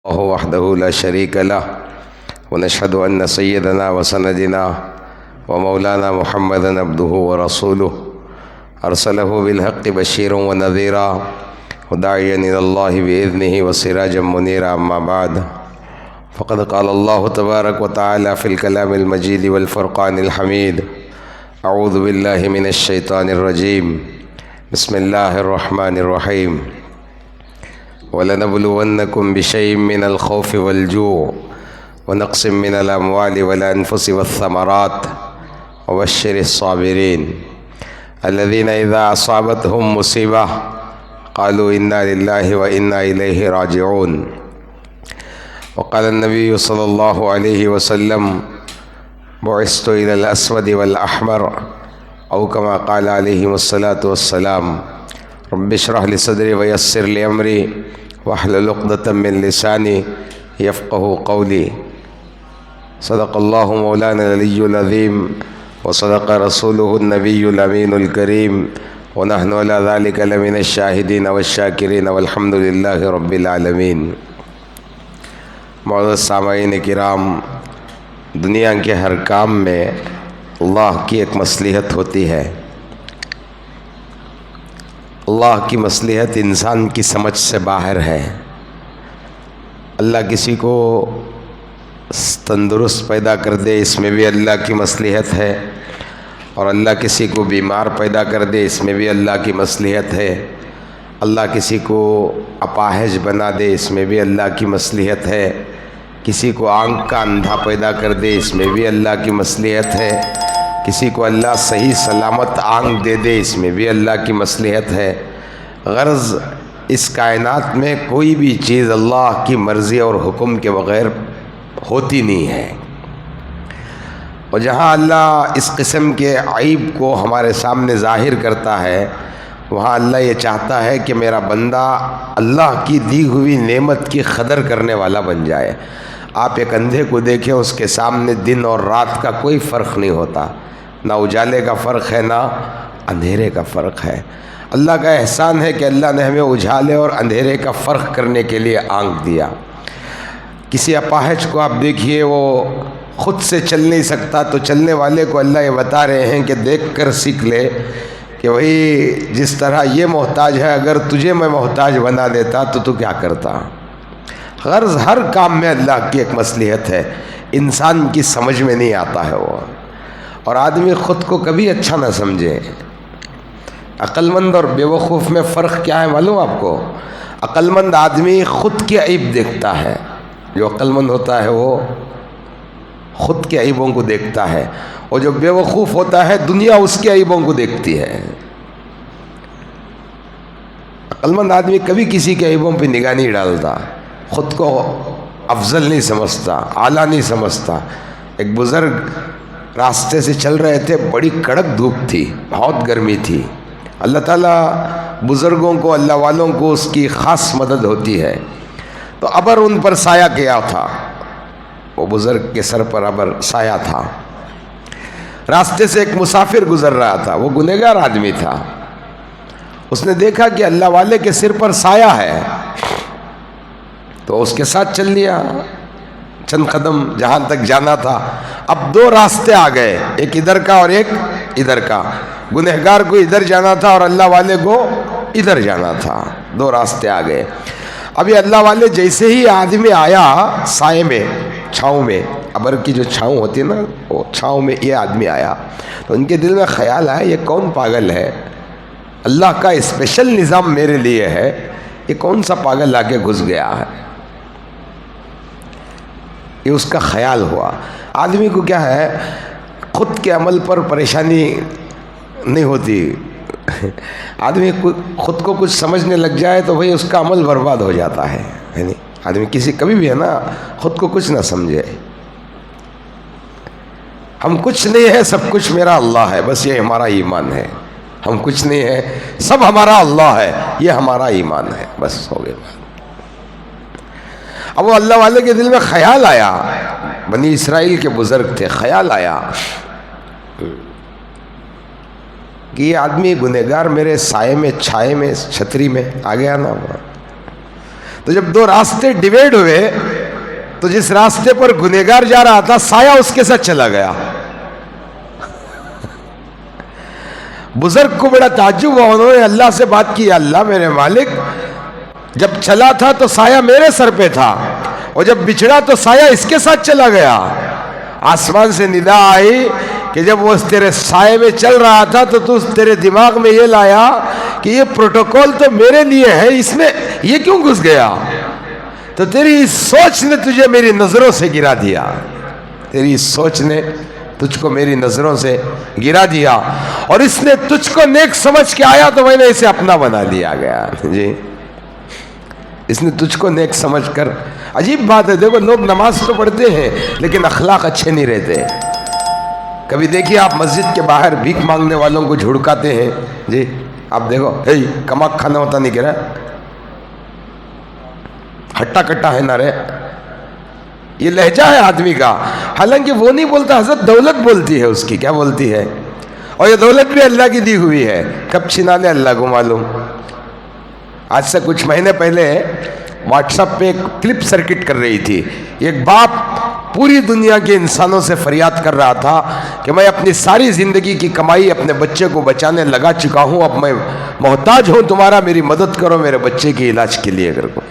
वहदहु ला शरीक लह वनशहदु अन्न सय्यदना व सनदना व मौलाना मुहम्मदन अब्दुहु व रसूलुहु अरसलहु बिलहक़्क़ि बशीरन व नज़ीरा व दाइयन इलल्लाहि बिइज़्निहि व सिराजम मुनीरा अम्मा बाद फ़क़द क़ाल अल्लाहु तबारक व तआला फ़िल कलामिल मजीद वल फ़ुरक़ानिल हमीद अऊज़ु बिल्लाहि मिनश शैतानिर रजीम बिस्मिल्लाहिर रहमानिर रहीम वलनबलुवन्नकुम बिशैइन मिनल खौफ़ि वल जूअ व नक़्सिम मिनल अमवालि वल अनफ़ुसि वस्समरात वबश्शिरिस साबिरीन अल्लज़ीना इज़ा असाबतहुम मुसीबह क़ालू इन्ना लिल्लाहि व इन्ना इलैहि राजिऊन वक़ाल नबी सल्लल्लाहु अलैहि वसल्लम बुइस्तु इलल अस्वद वल अहमर औ कमा क़ाल अलैहिमुस्सलातु वस्सलाम रब्बि इश्रह लि सदरी व यस्सिर लि अमरी वहलुल उक़दतम मिन लिसानी यफ़क़हू क़ौली सदक़ल्लाहु मौलाना अल-अलिय्युल अज़ीम व सदक़ रसूलुहुन नबिय्युल अमीनुल करीम व नहनु अला ज़ालिका लमिनश शाहिदीन वश्शाकिरीन वल्हम्दुलिल्लाहि रब्बिल आलमीन। मौजूद सामाईन किराम, दुनिया के हर काम में अल्लाह की एक मसलिहत होती है। अल्लाह की मसलिहत इंसान की समझ से बाहर है। अल्लाह किसी को तंदुरुस्त पैदा कर दे, इसमें भी अल्लाह की मसलिहत है, और अल्लाह किसी को बीमार पैदा कर दे, इसमें भी अल्लाह की मसलिहत है। अल्लाह किसी को अपाहिज बना दे, इसमें भी अल्लाह की मसलिहत है। किसी को आँख का अंधा पैदा कर दे, इसमें भी अल्लाह की मसलिहत है। किसी को अल्लाह सही सलामत आँख दे दे, इसमें भी अल्लाह की मसलिहत है। गर्ज़ इस कायनात में कोई भी चीज़ अल्लाह की मर्ज़ी और हुक्म के बग़ैर होती नहीं है। और जहाँ अल्लाह इस किस्म के ऐब को हमारे सामने ज़ाहिर करता है, वहाँ अल्लाह ये चाहता है कि मेरा बंदा अल्लाह की दी हुई नेमत की क़दर करने वाला बन जाए। आप एक अंधे को देखें, उसके सामने दिन और रात का कोई फ़र्क नहीं होता, ना उजाले का फ़र्क है ना अंधेरे का फ़र्क है। अल्लाह का एहसान है कि अल्लाह ने हमें उजाले और अंधेरे का फ़र्क करने के लिए आँख दिया। किसी अपाहिज को आप देखिए, वो ख़ुद से चल नहीं सकता, तो चलने वाले को अल्लाह ये बता रहे हैं कि देख कर सीख ले कि भाई जिस तरह ये मोहताज है, अगर तुझे मैं मोहताज बना देता तो तू क्या करता। गर्ज़ हर काम में अल्लाह की एक मसलिहत है, इंसान की समझ में नहीं आता है वो। और आदमी ख़ुद को कभी अच्छा ना समझे। अक्लमंद और बेवकूफ़ में फ़र्क क्या है मालूम आपको? अक्लमंद आदमी ख़ुद के ऐब देखता है। जो अक्लमंद होता है वो ख़ुद के ऐबों को देखता है, और जो बेवकूफ़ होता है दुनिया उसके ऐबों को देखती है। अक्लमंद आदमी कभी किसी के ऐबों पे निगाह नहीं डालता, ख़ुद को अफजल नहीं समझता, आला नहीं समझता। एक बुज़ुर्ग रास्ते से चल रहे थे, बड़ी कड़क धूप थी, बहुत गर्मी थी। अल्लाह ताला बुज़ुर्गों को, अल्लाह वालों को उसकी ख़ास मदद होती है। तो अबर उन पर साया किया था, वो बुज़ुर्ग के सर पर अबर साया था। रास्ते से एक मुसाफिर गुज़र रहा था, वो गुनहगार आदमी था। उसने देखा कि अल्लाह वाले के सिर पर साया है, तो उसके साथ चल लिया। चंद कदम जहाँ तक जाना था, अब दो रास्ते आ गए, एक इधर का और एक इधर का। गुनहगार को इधर जाना था और अल्लाह वाले को इधर जाना था। दो रास्ते आ गए। अभी अल्लाह वाले जैसे ही आदमी आया साए में, छाँव में, अबर की जो छाँव होती है ना, वो छाँव में ये आदमी आया, तो उनके दिल में ख्याल आया, ये कौन पागल है? अल्लाह का स्पेशल निज़ाम मेरे लिए है, ये कौन सा पागल लाके घुस गया है? ये उसका ख्याल हुआ। आदमी को क्या है, खुद के अमल पर परेशानी नहीं होती। आदमी खुद को कुछ समझने लग जाए तो भाई उसका अमल बर्बाद हो जाता है नहीं? आदमी किसी कभी भी है ना, खुद को कुछ ना समझे, हम कुछ नहीं है, सब कुछ मेरा अल्लाह है, बस ये हमारा ईमान है। हम कुछ नहीं है, सब हमारा अल्लाह है, ये हमारा ईमान है, बस हो गया। अब वो अल्लाह वाले के दिल में ख्याल आया, बनी इसराइल के बुज़ुर्ग थे, ख्याल आया कि ये आदमी गुनहगार मेरे साए में, छाए में, छतरी में आ गया ना। तो जब दो रास्ते डिवाइड हुए तो जिस रास्ते पर गुनहगार जा रहा था साया उसके साथ चला गया। बुजुर्ग को बड़ा ताज्जुब हुआ, उन्होंने अल्लाह से बात की, अल्लाह मेरे मालिक, जब चला था तो साया मेरे सर पे था और जब बिछड़ा तो साया इसके साथ चला गया। आसमान से निदा आई कि जब वो तेरे साये में चल रहा था तो तू तेरे दिमाग में ये लाया कि ये प्रोटोकॉल तो मेरे लिए है, इसमें ये क्यों घुस गया? तो तेरी इस सोच ने तुझे मेरी नजरों से गिरा दिया, तेरी इस सोच ने तुझको मेरी नजरों से गिरा दिया और इसने तुझको नेक समझ के आया तो मैंने इसे अपना बना लिया गया। जी, इसने तुझको नेक समझकर। अजीब बात है, देखो लोग नमाज तो पढ़ते हैं लेकिन अखलाक अच्छे नहीं रहते। कभी देखिए आप मस्जिद के बाहर भीख मांगने वालों को झुड़काते हैं। जी आप देखो, हे कमाक खाना होता नहीं गिरा, हट्टा कट्टा है ना रे, ये लहजा है आदमी का। हालांकि वो नहीं बोलता, हजरत दौलत बोलती है उसकी, क्या बोलती है? और ये दौलत भी अल्लाह की दी हुई है, कब छिना ले अल्लाह को मालूम। आज से कुछ महीने पहले व्हाट्सएप पे एक क्लिप सर्किट कर रही थी। एक बाप पूरी दुनिया के इंसानों से फरियाद कर रहा था कि मैं अपनी सारी जिंदगी की कमाई अपने बच्चे को बचाने लगा चुका हूं, अब मैं मोहताज हूं तुम्हारा, मेरी मदद करो मेरे बच्चे के इलाज के लिए। अगर को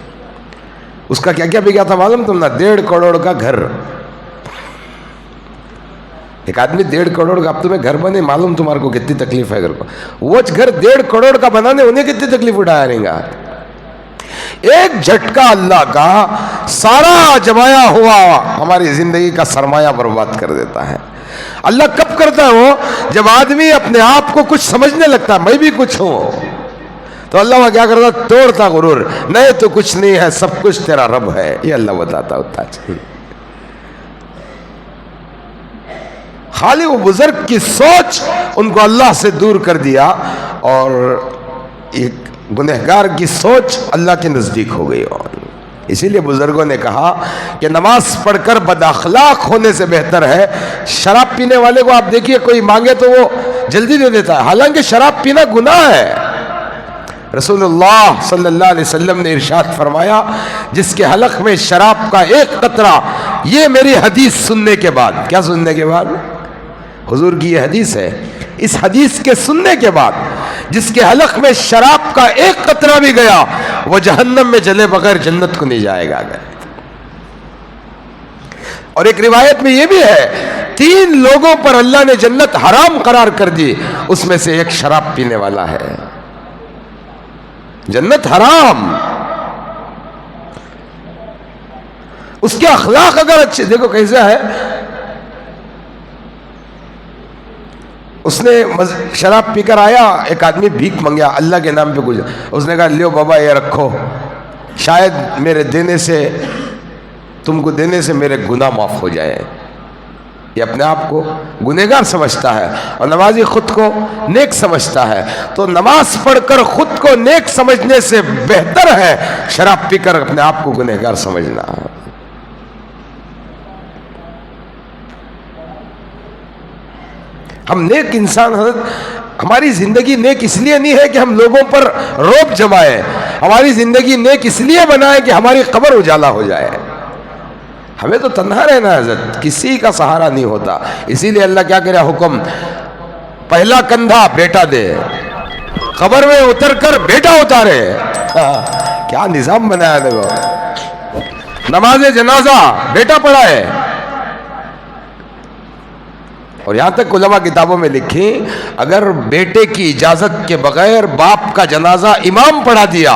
उसका क्या क्या बिका था मालूम तुम ना? 1.5 करोड़ का घर। एक आदमी 1.5 करोड़ का, अब तुम्हें घर बने मालूम तुम्हारे को कितनी तकलीफ है। अगर को वो घर 1.5 करोड़ का बनाने उन्हें कितनी तकलीफ उठाया रहेगा। एक झटका अल्लाह का सारा जमाया हुआ हमारी जिंदगी का सरमाया बर्बाद कर देता है। अल्लाह कब करता है वो? जब आदमी अपने आप को कुछ समझने लगता है, मैं भी कुछ हूं, तो अल्लाह क्या करता? तोड़ता गुरूर, नहीं तो कुछ नहीं है, सब कुछ तेरा रब है, ये अल्लाह बताता होता है। खाली वो बुजुर्ग की सोच उनको अल्लाह से दूर कर दिया और एक गुनहगार की सोच अल्लाह के नजदीक हो गई। और इसीलिए बुजुर्गों ने कहा कि नमाज पढ़कर बदअखलाक होने से बेहतर है। शराब पीने वाले को आप देखिए, कोई मांगे तो वो जल्दी दे देता है, हालांकि शराब पीना गुनाह है। रसूलुल्लाह सल्लल्लाहु अलैहि वसल्लम ने इरशाद फरमाया, जिसके हलक में शराब का एक कतरा, ये मेरी हदीस सुनने के बाद, क्या सुनने के बाद? हुजूर की ये हदीस है, इस हदीस के सुनने के बाद जिसके हलक में शराब का एक कतरा भी गया वो जहन्नम में जले बगैर जन्नत को नहीं जाएगा। और एक रिवायत में यह भी है, 3 लोगों पर अल्लाह ने जन्नत हराम करार कर दी, उसमें से एक शराब पीने वाला है। जन्नत हराम। उसके अखलाक अगर अच्छे, देखो कैसा है, उसने शराब पीकर आया, एक आदमी भीख मांगा अल्लाह के नाम पे कुछ, उसने कहा लियो बाबा ये रखो, शायद मेरे देने से, तुमको देने से मेरे गुनाह माफ हो जाए। ये अपने आप को गुनहगार समझता है और नमाजी खुद को नेक समझता है। तो नमाज पढ़कर खुद को नेक समझने से बेहतर है शराब पीकर अपने आप को गुनहगार समझना। हम नेक इंसान, हमारी जिंदगी नेक इसलिए नहीं है कि हम लोगों पर रौब जमाए, हमारी जिंदगी नेक इसलिए बनाए कि हमारी कब्र उजाला हो जाए। हमें तो तन्हा रहना है हज़रत, किसी का सहारा नहीं होता। इसीलिए अल्लाह क्या करे हुक्म, पहला कंधा बेटा दे, कब्र में उतर कर बेटा उतारे। क्या निजाम बनाया देखो। नमाज जनाजा बेटा पढ़ाए। और यहां तक उलमा किताबों में लिखी, अगर बेटे की इजाजत के बगैर बाप का जनाजा इमाम पढ़ा दिया,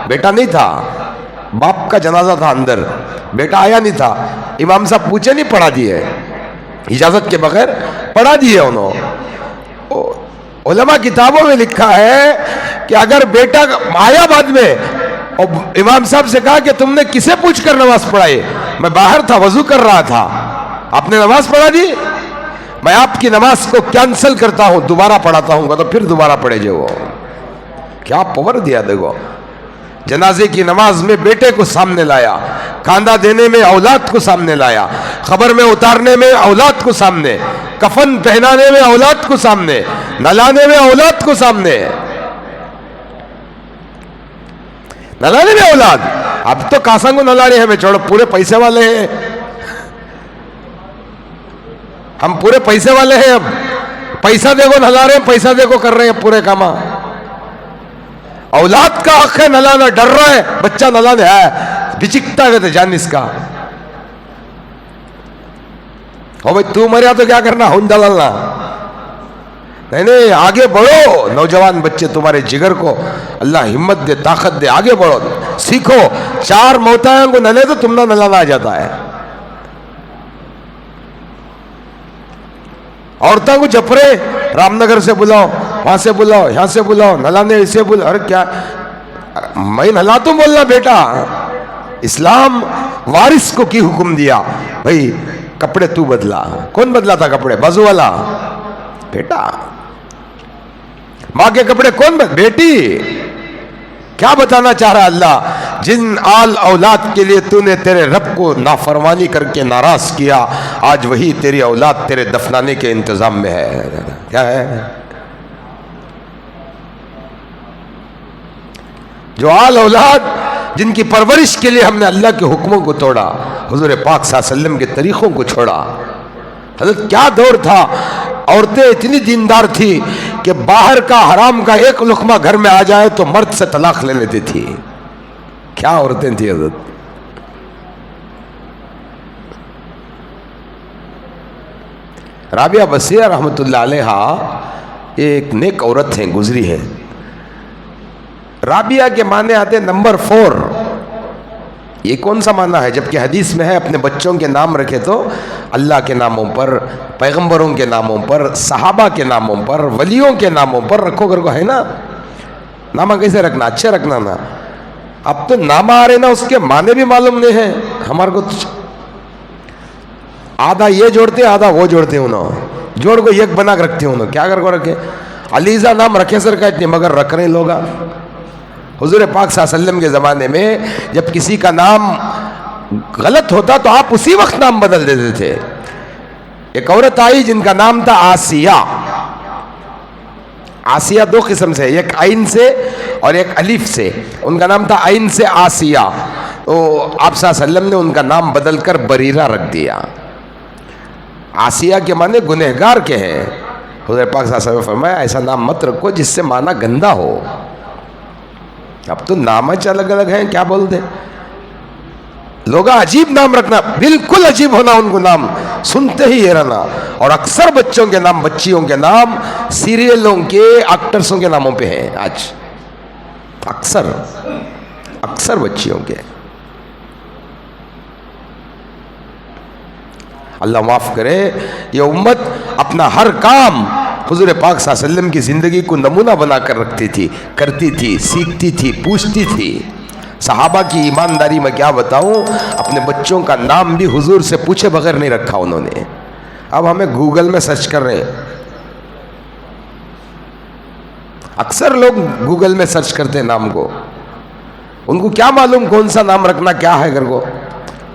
बेटा नहीं था, बाप का जनाजा था अंदर, बेटा आया नहीं था, इमाम साहब पूछे नहीं, पढ़ा दिए, इजाजत के बगैर पढ़ा दिए उन्होंने। उलमा किताबों में लिखा है कि अगर बेटा आया बाद में और इमाम साहब से कहा कि तुमने किसे पूछकर नमाज पढ़ाई? मैं बाहर था, वजू कर रहा था, आपने नमाज पढ़ा दी, मैं आपकी नमाज को कैंसिल करता हूं, दोबारा पढ़ाता हूं। तो फिर दोबारा पढ़े जो। क्या पावर दिया देखो। जनाजे की नमाज में बेटे को सामने लाया, कांधा देने में औलाद को सामने लाया, खबर में उतारने में औलाद को सामने, कफन पहनाने में औलाद को सामने, नहलाने में औलाद को सामने, नहलाने में औलाद, अब तो कासंग नला रहे हैं, छोड़ो, पूरे पैसे वाले हैं हम, पूरे पैसे वाले हैं। अब पैसा देखो नला रहे हैं, पैसा देखो कर रहे हैं पूरे काम। औलाद का हक है नलाना, डर रहा है बच्चा नलाने है, बिचिकता कहते जान इसका। हो भाई तू मरिया तो क्या करना, हुन दलालना नहीं नहीं, आगे बढ़ो। नौजवान बच्चे तुम्हारे जिगर को अल्लाह हिम्मत दे, ताकत दे, आगे बढ़ो, सीखो। 4 मौताओं को नले तो तुमना नलाना आ जाता है। औरतों को जपरे रामनगर से बुलाओ, वहां से बुलाओ, यहां से बुलाओ, नलाने इसे बुलाओ। अरे क्या मैं नला तो बोलना बेटा, इस्लाम वारिस को की हुक्म दिया भाई कपड़े तू बदला। कौन बदला था कपड़े? बाजू वाला बेटा। मां के कपड़े कौन बेटी? क्या बताना चाह रहा अल्लाह? जिन आल औलाद के लिए तूने तेरे रब को नाफरमानी करके नाराज किया, आज वही तेरी औलाद तेरे दफनाने के इंतजाम में है। क्या है? जो आल औलाद जिनकी परवरिश के लिए हमने अल्लाह के हुक्मों को तोड़ा, हुजूर पाक सल्लल्लाहु अलैहि वसल्लम के तरीकों को छोड़ा। हज़रत क्या दौर था, औरतें इतनी दीनदार थी कि बाहर का हराम का एक लुकमा घर में आ जाए तो मर्द से तलाक ले लेती थी। क्या औरतें थी हज़रत। राबिया बसीरा रहमतुल्लाह अलैहा एक नेक औरत हैं, गुजरी है। राबिया के माने आते नंबर 4। ये कौन सा माना है? जबकि हदीस में है अपने बच्चों के नाम रखे तो अल्लाह के नामों पर, पैगंबरों के नामों पर, सहाबा के नामों पर, वलियों के नामों पर रखो कर को, है ना? नामा कैसे रखना? अच्छे रखना ना। अब तो नामा आ रहे ना, उसके माने भी मालूम नहीं है हमारे को। आधा ये जोड़ते आधा वो जोड़ते हो ना, जोड़ को एक बना के रखते हो ना। क्या कर को रखे? अलीजा नाम रखे सर का इतने, मगर रख रहे लोग। हुजूर पाक सल्लल्लाहु अलैहि वसल्लम के ज़माने में जब किसी का नाम गलत होता तो आप उसी वक्त नाम बदल देते थे। एक औरत आई जिनका नाम था आसिया। आसिया 2 किस्म से, एक आइन से और एक अलिफ से। उनका नाम था आइन से आसिया। तो आप सल्लल्लाहु अलैहि वसल्लम ने उनका नाम बदलकर बरीरा रख दिया। आसिया के माने गुनहगार के हैं। हुजूर पाक सल्लल्लाहु अलैहि वसल्लम फरमाया ऐसा नाम मत रखो जिससे माना गंदा हो। अब तो नाम अलग अलग हैं, क्या बोलते लोग। अजीब नाम रखना, बिल्कुल अजीब होना उनको, नाम सुनते ही ये रहना। और अक्सर बच्चों के नाम, बच्चियों के नाम सीरियलों के एक्टर्सों के नामों पे हैं आज। अक्सर बच्चियों के। अल्लाह माफ करे, ये उम्मत अपना हर काम हुजूर पाक सल्लल्लाहु अलैहि वसल्लम की ज़िंदगी को नमूना बनाकर रखती थी, करती थी, सीखती थी, पूछती थी। सहाबा की ईमानदारी में क्या बताऊं, अपने बच्चों का नाम भी हुजूर से पूछे बगैर नहीं रखा उन्होंने। अब हमें गूगल में सर्च कर रहे हैं। अक्सर लोग गूगल में सर्च करते हैं नाम को। उनको क्या मालूम कौन सा नाम रखना क्या है। घर को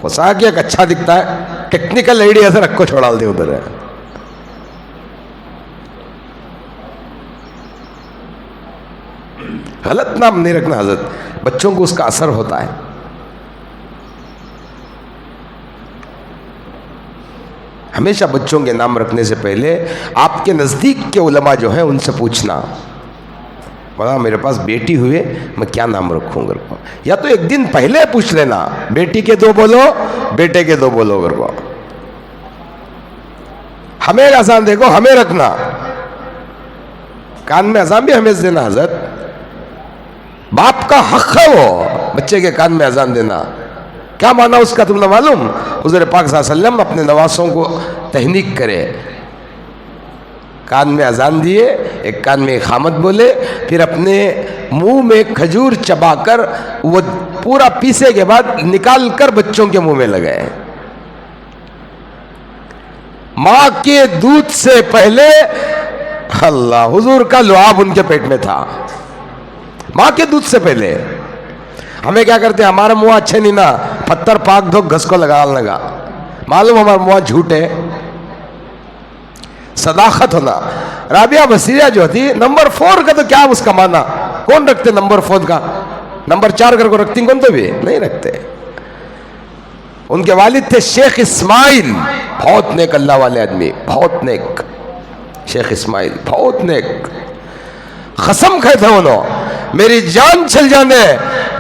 कोसा कि एक अच्छा दिखता है, टेक्निकल आइडिया से रखो, छोड़ा दे उधर है। गलत नाम नहीं रखना हजरत, बच्चों को उसका असर होता है। हमेशा बच्चों के नाम रखने से पहले आपके नज़दीक के उलमा जो हैं उनसे पूछना, बोला मेरे पास बेटी हुए मैं क्या नाम रखूँ घर को। या तो एक दिन पहले पूछ लेना, बेटी के 2 बोलो, बेटे के 2 बोलो घर को। हमें अजान देखो, हमें रखना, कान में अजान भी हमें देना हजरत। बाप का हक है वो बच्चे के कान में अजान देना। क्या माना उसका तुमने मालूम? हुजूर पाक सल्लल्लाहु अलैहि वसल्लम अपने नवासों को तहनीक करे, कान में अजान दिए, एक कान में खामत बोले, फिर अपने मुंह में खजूर चबाकर वो पूरा पीसे के बाद निकाल कर बच्चों के मुंह में लगाए। मां के दूध से पहले अल्लाह, हुजूर का लुआब उनके पेट में था, मां के दूध से पहले। हमें क्या करते हैं, हमारा मुंह अच्छे नहीं ना, पत्थर पाक धो घस को लगा, मालूम हमारा मुंह झूठ है। सदाकत होना। राबिया बसीरा जो थी नंबर 4 का, तो क्या उसका माना कौन रखते नंबर 4 का? नंबर 4 घर को रखती कौन तो भी नहीं रखते। उनके वालिद थे शेख इस्माइल, बहुत नेक अल्लाह वाले आदमी, बहुत नेक। शेख इस्माइल बहुत नेक। कसम खाए थे उन्होंने, मेरी जान चल जाने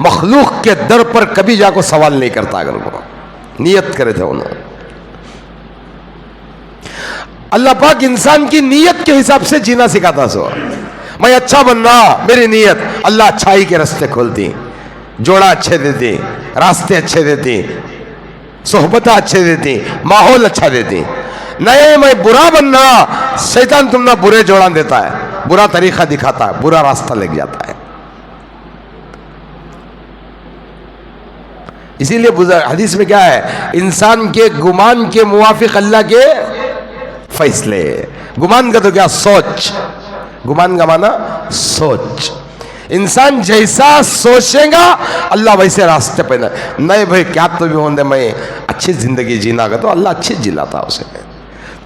मखलूक के दर पर कभी जाको सवाल नहीं करता। अगर वो नियत करे थे उन्होंने, अल्लाह पाक इंसान की नीयत के हिसाब से जीना सिखाता। सो मैं अच्छा बनना, मेरी नीयत, अल्लाह अच्छाई के रास्ते खोलती, जोड़ा अच्छे देती, रास्ते अच्छे देती, सोहबता अच्छे देती, माहौल अच्छा देती। नहीं मैं बुरा बनना, शैतान तुम ना बुरे जोड़ा देता है, बुरा तरीका दिखाता है, बुरा रास्ता लेके जाता है। इसीलिए हदीस में क्या है, इंसान के गुमान के मुवाफिक अल्लाह के फैसले। गुमान का तो क्या, सोच। गुमान का माना सोच। इंसान जैसा सोचेगा अल्लाह वैसे रास्ते पे। नहीं भाई क्या तो भी होने, मैं अच्छी जिंदगी जीना का, तो अल्लाह अच्छी जिलाता उसे।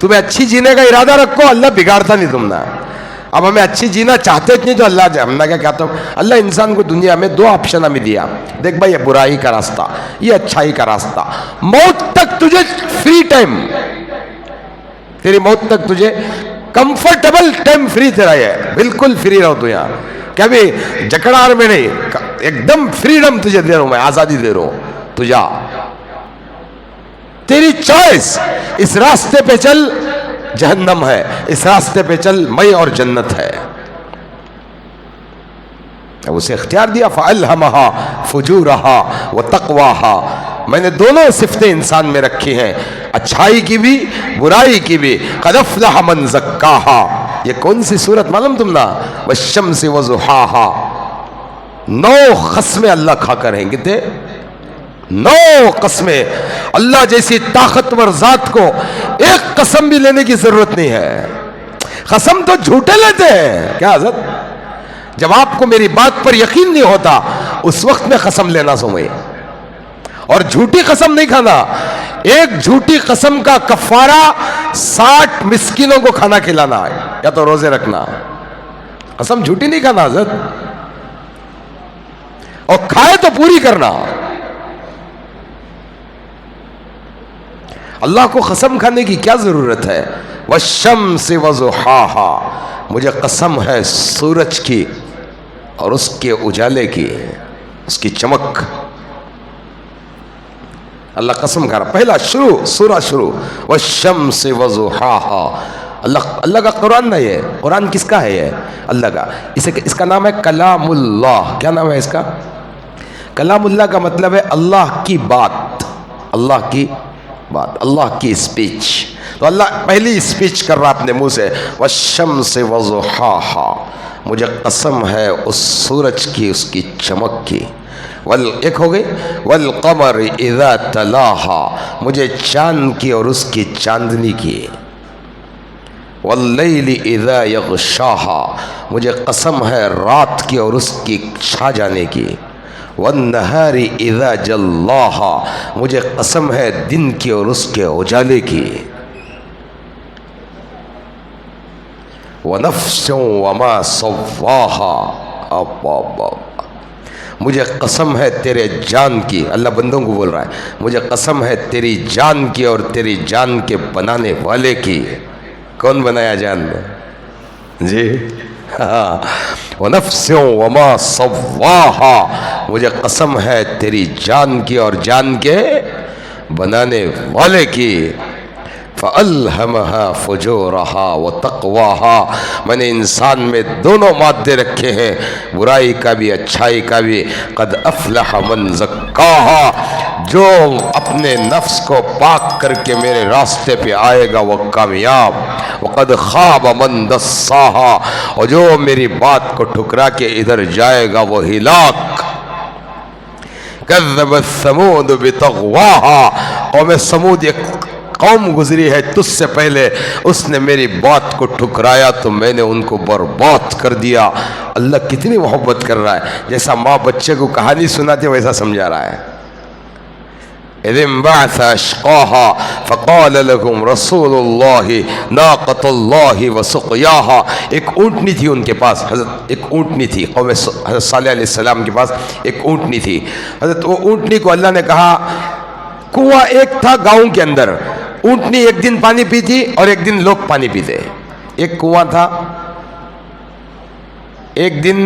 तुम्हें अच्छी जीने का इरादा रखो, अल्लाह बिगाड़ता नहीं तुम ना। अब हमें अच्छी जीना चाहते नहीं तो अल्लाह हमना क्या कहता हूँ, अल्लाह इंसान को दुनिया में 2 ऑप्शन हमें दिया। देख भाई, ये बुराई का रास्ता, ये अच्छाई का रास्ता। मौत तक तुझे फ्री टाइम, तेरी मौत तक तुझे कंफर्टेबल टाइम फ्री तेरा है, बिल्कुल फ्री रहो तू यहाँ, कभी जकड़ार में नहीं, एकदम फ्रीडम तुझे दे रहा हूं मैं, आजादी दे रहा हूं, तू जा, तेरी चॉइस। इस रास्ते पे चल, जहन्नम है, इस रास्ते पे चल, मैं और जन्नत है। उसे इख्तियार दिया, फ़अल्हमहा फुजूरहा व तक़वाहा। मैंने दोनों सिफतें इंसान में रखी हैं, अच्छाई की भी बुराई की भी। क़द अफ़लह मन ज़क्काहा। ये कौन सी सूरत मालूम तुम ना, वश्शम्सि व ज़ुहाहा। 9 क़स्में अल्लाह खाकर हैं, कितने 9 क़स्में। अल्लाह जैसी ताकतवर ज़ात को एक कसम भी लेने की जरूरत नहीं है। कसम तो झूठे लेते हैं क्या हज़रत? जब आपको मेरी बात पर यकीन नहीं होता उस वक्त में कसम लेना समय, और झूठी कसम नहीं खाना। एक झूठी कसम का कफारा 60 मिस्किनों को खाना खिलाना है, या तो रोजे रखना। कसम झूठी नहीं खाना हज़रत, और खाए तो पूरी करना। अल्लाह को कसम खाने की क्या जरूरत है? वश्शम्सि व ज़ुहाहा। मुझे कसम है सूरज की और उसके उजाले की, उसकी चमक। अल्लाह कसम खा रहा, पहला शुरू, सूरा शुरू, वश्शम्सि व ज़ुहाहा। अल्लाह का कुरान ना, ये कुरान किसका है? ये अल्लाह का। इसका नाम है कलामुल्लाह। क्या नाम है इसका? कलामुल्लाह का मतलब है अल्लाह की बात, अल्लाह की बात, अल्लाह की स्पीच। तो अल्लाह पहली स्पीच कर रहा अपने मुंह से, वश्शम्सि व ज़ुहाहा। मुझे कसम है उस सूरज की, उसकी चमक की। वल एक हो गई, वल क़मर इज़ा तलाहा। मुझे चांद की और उसकी चांदनी की। वल्लैलि इज़ा यग़शाहा। मुझे कसम है रात की और उसकी छा जाने की। वन्नहारि इज़ा जल्लाहा। मुझे कसम है दिन की और उसके उजाले की। वनफ्सिन वमा सव्वाहा। मुझे कसम है तेरे जान की। अल्लाह बंदों को बोल रहा है, मुझे कसम है तेरी जान की और तेरी जान के बनाने वाले की। कौन बनाया जान जी? हाँ, वनफ्सिन वमा सव्वाहा। मुझे कसम है तेरी जान की और जान के बनाने वाले की। फ़अल्हमहा फुजूरहा व तक़वाहा। मैंने इंसान में दोनों मादे रखे हैं, बुराई का भी अच्छाई का भी। क़द अफ़लह मन ज़क्काहा। जो अपने नफ्स को पाक करके मेरे रास्ते पे आएगा वो कामयाब। वक़द ख़ाब मन दस्साहा। और जो मेरी बात को ठुकरा के इधर जाएगा वो हिलाक। कज़्ज़बत समूद बितग़वाहा। कौम समूद एक कौम गुजरी है तुझसे पहले, उसने मेरी बात को ठुकराया तो मैंने उनको बर्बाद कर दिया। अल्लाह कितनी मोहब्बत कर रहा है, जैसा माँ बच्चे को कहानी सुनाती वैसा समझा रहा है। इज़ बअस अश्क़ाहा फ़क़ाल लहुम रसूलुल्लाहि नाक़तुल्लाहि व सुक़याहा। एक ऊँटनी थी उनके पास, हज़रत एक ऊँटनी थी, कौम हज़रत सालेह अलैहिस्सलाम के पास एक ऊँटनी थी। हज़रत वो ऊँटनी को अल्लाह ने कहा, कुआं एक था गाँव के अंदर, ऊँटनी एक दिन पानी पीती और एक दिन लोग पानी पीते। एक कुआं था, एक दिन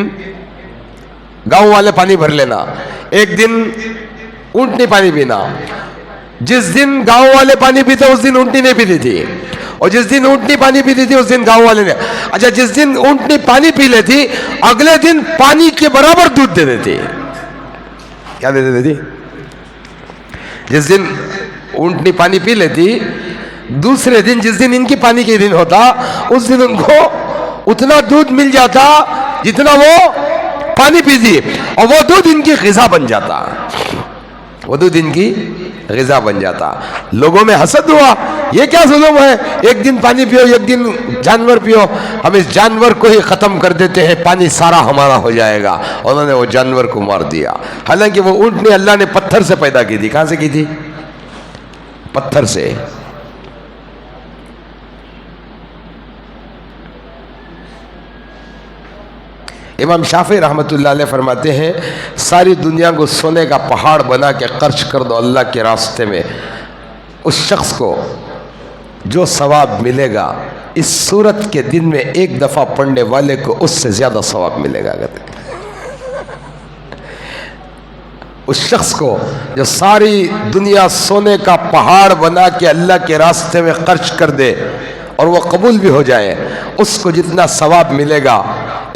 गांव वाले पानी भर लेना, एक दिन ऊँटनी पानी पीना। जिस दिन गांव वाले पानी पीते उस दिन ऊँटनी नहीं पीती थी, और जिस दिन ऊँटनी पानी पीती थी उस दिन गांव वाले ने। अच्छा, जिस दिन ऊँटनी पानी पी लेती अगले दिन पानी के बराबर दूध दे देती। क्या दे देती? जिस दिन ऊँटनी पानी पी लेती, दूसरे दिन जिस दिन इनकी पानी के दिन होता उस दिन उनको उतना दूध मिल जाता जितना वो पानी पीती, और वो दूध इनकी ग़िज़ा बन जाता, वो दूध इनकी ग़िज़ा बन जाता। लोगों में हसद हुआ, ये क्या जुल्म है, एक दिन पानी पियो एक दिन जानवर पियो, हम इस जानवर को ही ख़त्म कर देते हैं, पानी सारा हमारा हो जाएगा। उन्होंने वो जानवर को मार दिया। हालांकि वो ऊँटनी अल्लाह ने पत्थर से पैदा की थी। कहाँ से की थी? पत्थर से। इमाम शाफी रहमतुल्लाह अलैह फरमाते हैं, सारी दुनिया को सोने का पहाड़ बना के खर्च कर दो अल्लाह के रास्ते में, उस शख्स को जो सवाब मिलेगा इस सूरत के दिन में एक दफ़ा पढ़ने वाले को उससे ज़्यादा सवाब मिलेगा। उस शख्स को जो सारी दुनिया सोने का पहाड़ बना के अल्लाह के रास्ते में खर्च कर दे और वो कबूल भी हो जाए, उसको जितना सवाब मिलेगा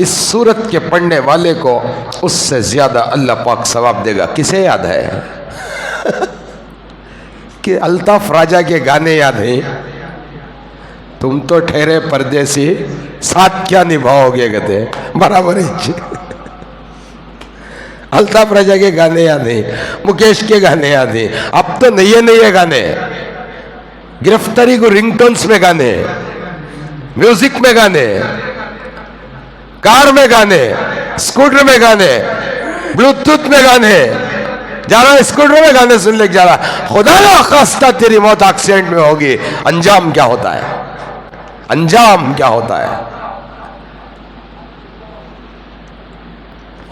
इस सूरत के पढ़ने वाले को उससे ज़्यादा अल्लाह पाक सवाब देगा। किसे याद है कि अल्ताफ राजा के गाने याद हैं? तुम तो ठहरे परदेसी साथ क्या निभाओगे, कहते बराबर ही। अल्ताफ राजा के गाने याद हैं, मुकेश के गाने याद हैं। अब तो नए नए गाने, गिरफ्तारी को रिंगटोन्स में गाने, म्यूजिक में गाने, कार में गाने, स्कूटर में गाने, ब्लूटूथ में गाने, जा रहा है स्कूटर में गाने सुन ले जा रहा। खुदा ना खास्ता तेरी मौत एक्सीडेंट में होगी, अंजाम क्या होता है? अंजाम क्या होता है?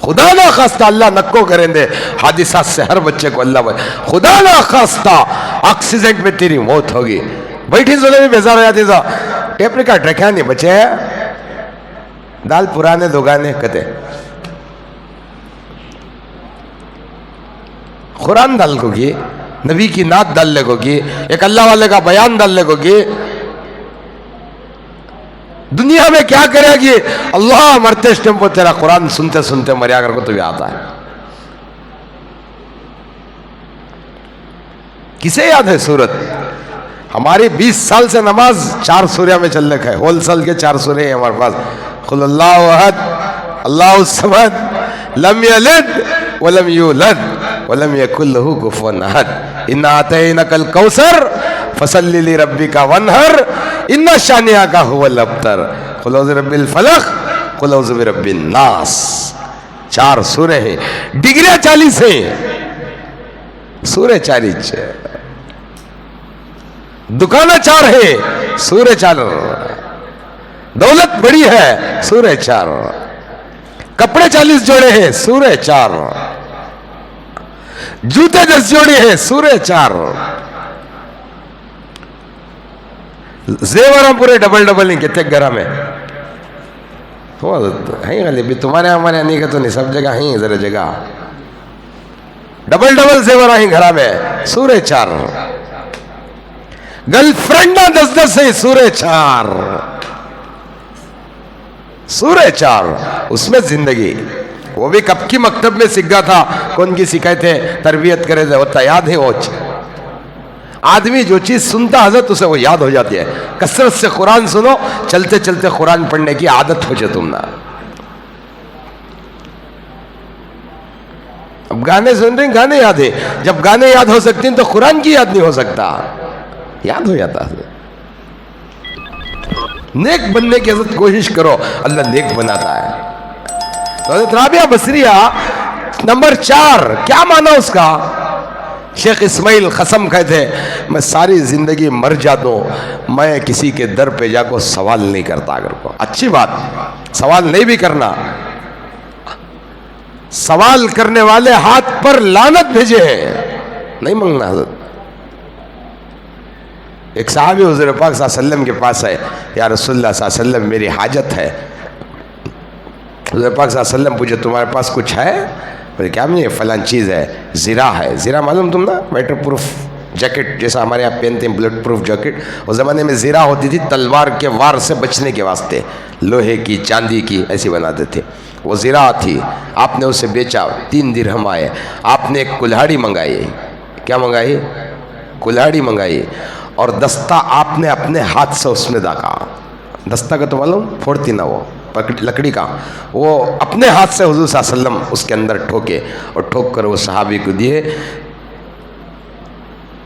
खुदा ना खास्ता अल्लाह नक्को करेंगे हादिसा से हर बच्चे को अल्लाह बचे। खुदा ना खास्ता एक्सीडेंट में तेरी मौत होगी। बैठी सोने में बेजार हो जाती। टेप रिकॉर्ड रखा नहीं बचे, दाल पुराने दो गाने कहते, कुरान डाल को की, नबी की नात डालने को की, एक अल्लाह वाले का बयान डालने को की। दुनिया में क्या करेगी? अल्लाह मरते टाइम पर तेरा कुरान सुनते सुनते मरिया कर को तो भी आता है। किसे याद है सूरत? हमारी 20 साल से नमाज 4 सूर्या में चल रखा है, होलसेल के 4 सूर्य हैं हमारे पास। कुल अल्लाहु अहद, अल्लाहु समद, लम यलिद वलम यूलद वलम यकुल लहू कुफुवन अहद। इन्ना अतैनाकल कौसर फसल्लि लिरब्बिका वन्हर इन्ना शानिअका हुवल अब्तर। कुल औज़ु बिरब्बिल फलक, कुल औज़ु बिरब्बिन नास। 4 सूरह हैं, डिग्रियां 40 हैं, सूरह 40, दुकाना 4 है, सूरह 4, दौलत बड़ी है, सूरह 4, कपड़े 40 जोड़े हैं, सूरह 4, जूते 10 जोड़े हैं, सूरह 4, जेवर पूरे डबल डबल नहीं कितने घर में हो है भी तुम्हारे हमारे नहीं का तो नहीं, सब जगह है जरा जगह डबल डबल जेवर आई घर में, सूरह 4। गर्लफ्रेंड 10-10 है, सूरह 4, सूरह 4। उसमें जिंदगी, वो भी कब की मकतब में सीखा था, कौन की सिखाए थे, तरबियत करे थे, वो याद है। वो आदमी जो चीज सुनता हजरत उसे वो याद हो जाती है। कसरत से कुरान सुनो, चलते चलते कुरान पढ़ने की आदत हो जाए तुम ना। अब गाने सुन रहे, गाने याद है, जब गाने याद हो सकते हैं तो कुरान की याद नहीं हो सकता, याद हो जाता है। नेक बनने की हजरत कोशिश करो, अल्लाह नेक बनाता है। तो हजरत राबिया बसरिया नंबर 4, क्या माना उसका? शेख इस्माइल कसम कहते हैं मैं सारी ज़िंदगी मर जाता हूँ, मैं किसी के दर पे जाकर सवाल नहीं करता। अगर को अच्छी बात, सवाल नहीं भी करना। सवाल करने वाले हाथ पर लानत भेजे हैं, नहीं मांगना। हज़रत एक साहबी हुज़ूर पाक सल्लल्लाहु अलैहि वसल्लम के पास है, या रसूलुल्लाह सल्लल्लाहु अलैहि वसल्लम मेरी हाजत है। हुज़ूर पाक सल्लल्लाहु अलैहि वसल्लम पूछे तुम्हारे पास कुछ है? बोले क्या? नहीं, फलान चीज़ है, ज़ीरा है। ज़ीरा मालूम तुम ना, वाटर प्रूफ जैकेट जैसा हमारे यहाँ पहनते हैं, बुलेट प्रूफ जैकेट। उस ज़माने में ज़ीरा होती थी तलवार के वार से बचने के वास्ते, लोहे की चांदी की ऐसी बनाते थे। वो ज़ीरा थी, आपने उसे बेचा, 3 दिरहम आए। आपने एक कुल्हाड़ी मंगाई। क्या मंगाई? कुल्हाड़ी मंगाई। और दस्ता आपने अपने हाथ से उसमें दागा। दस्ता का तो मालूम, फोड़ती ना वो लकड़ी का, वो अपने हाथ से हुज़ूर सल्लल्लाहु अलैहि वसल्लम उसके अंदर ठोके और ठोक कर वो सहाबी को दिए।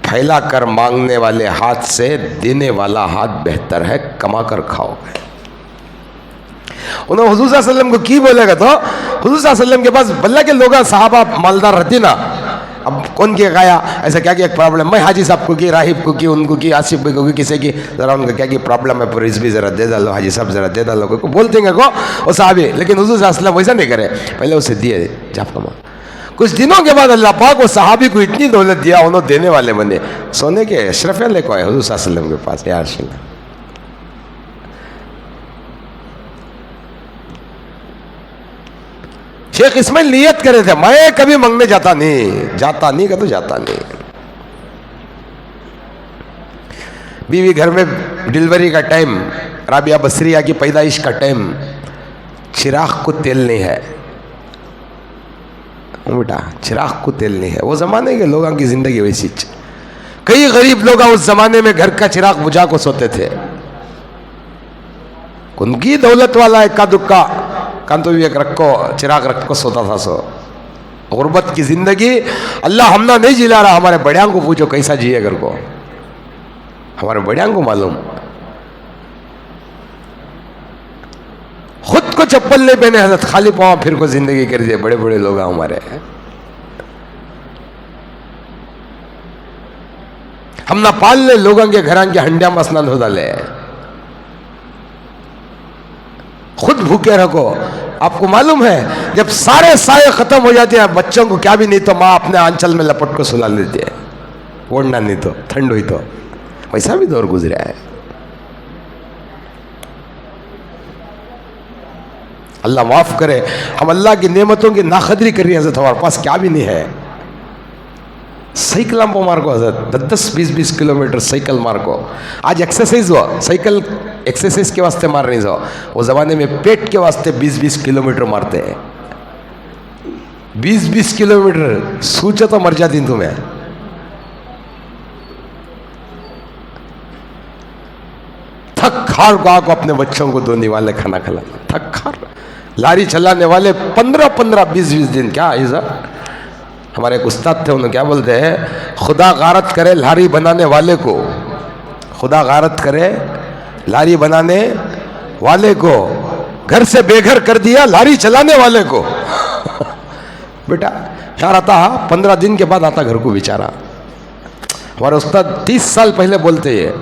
फैला कर मांगने वाले हाथ से देने वाला हाथ बेहतर है, कमा कर खाओ। उन्होंने हुज़ूर सल्लल्लाहु अलैहि वसल्लम को की बोलेगा तो हुज़ूर सल्लल्लाहु अलैहि वसल्लम के पास बल्ला के लोग साहबा मालदार रहती ना। अब कौन के गाया ऐसा क्या क्या प्रॉब्लम, मैं हाजी साहब को की, राहिब को की, उनको की, आसिफ भाई को की, किसी की ज़रा उनका क्या की प्रॉब्लम है, पुलिस भी ज़रा दे डालो, हाजी साहब ज़रा दे डालो को बोल देंगे को वो साहबी। लेकिन हुज़ूर सल्लल्लाहु अलैहि वसल्लम वैसा नहीं करे, पहले उसे दिए जाप कमा। कुछ दिनों के बाद अल्लाह पाक वो सहाबी को इतनी दौलत दिया, उन्होंने देने वाले बने, सोने के अशरफ लेको आए हुज़ूर सल्लल्लाहु अलैहि वसल्लम के पास। यार शेख इस्माइल नियत करे थे मैं कभी मांगने जाता नहीं, जाता नहीं का तो जाता नहीं। बीवी घर में डिलीवरी का टाइम, राबिया बसरिया की पैदाइश का टाइम, चिराग को तेल नहीं है बेटा, चिराग को तेल नहीं है। वो जमाने के लोगों की जिंदगी वैसी। कई गरीब लोग उस जमाने में घर का चिराग बुझा को सोते थे। उनकी दौलत वाला इक्का दुक्का कान तो भी एक रखो चिराग रख को सोता था। सो गुर्बत की जिंदगी अल्लाह हमना नहीं जिला रहा। हमारे बड़ियां को पूछो कैसा जिए घर को, हमारे बड़ियां को मालूम। खुद को चप्पल नहीं पहने हजरत, खाली पाँव फिर को जिंदगी कर दिए बड़े बड़े लोग हमारे। हम ना पालने लोगों के घरां के हंडिया में स्नान हो डाले, खुद भूखे रखो। आपको मालूम है जब सारे साये खत्म हो जाते हैं, बच्चों को क्या भी नहीं तो माँ अपने आंचल में लपट को सुला लेती है, ओढ़ना नहीं तो ठंड हुई तो। वैसा भी दौर गुजरा है। अल्लाह माफ करे, हम अल्लाह की नेमतों की नाखदरी कर रही है। हजरत हमारे पास क्या भी नहीं है। साइकिल पर मार को हजरत 10-20 किलोमीटर साइकिल मार को। आज एक्सरसाइज हो, साइकिल एक्सरसाइज के वास्ते मार नहीं जाओ, वो जमाने में पेट के वास्ते 20-20 किलोमीटर मारते हैं। 20-20 किलोमीटर सोचो तो मर जाती तुम्हें। थक खार को आको अपने बच्चों को धोने वाले खाना खिलाना, थक खार लारी चलाने वाले 15-20 दिन। क्या ऐसा हमारे एक उस्ताद थे, उन्होंने क्या बोलते हैं, खुदा गारत करे लारी बनाने वाले को, खुदा गारत करे लारी बनाने वाले को, घर से बेघर कर दिया लारी चलाने वाले को। बेटा यार आता 15 दिन के बाद आता घर को बेचारा। हमारे उस्ताद 30 साल पहले बोलते हैं,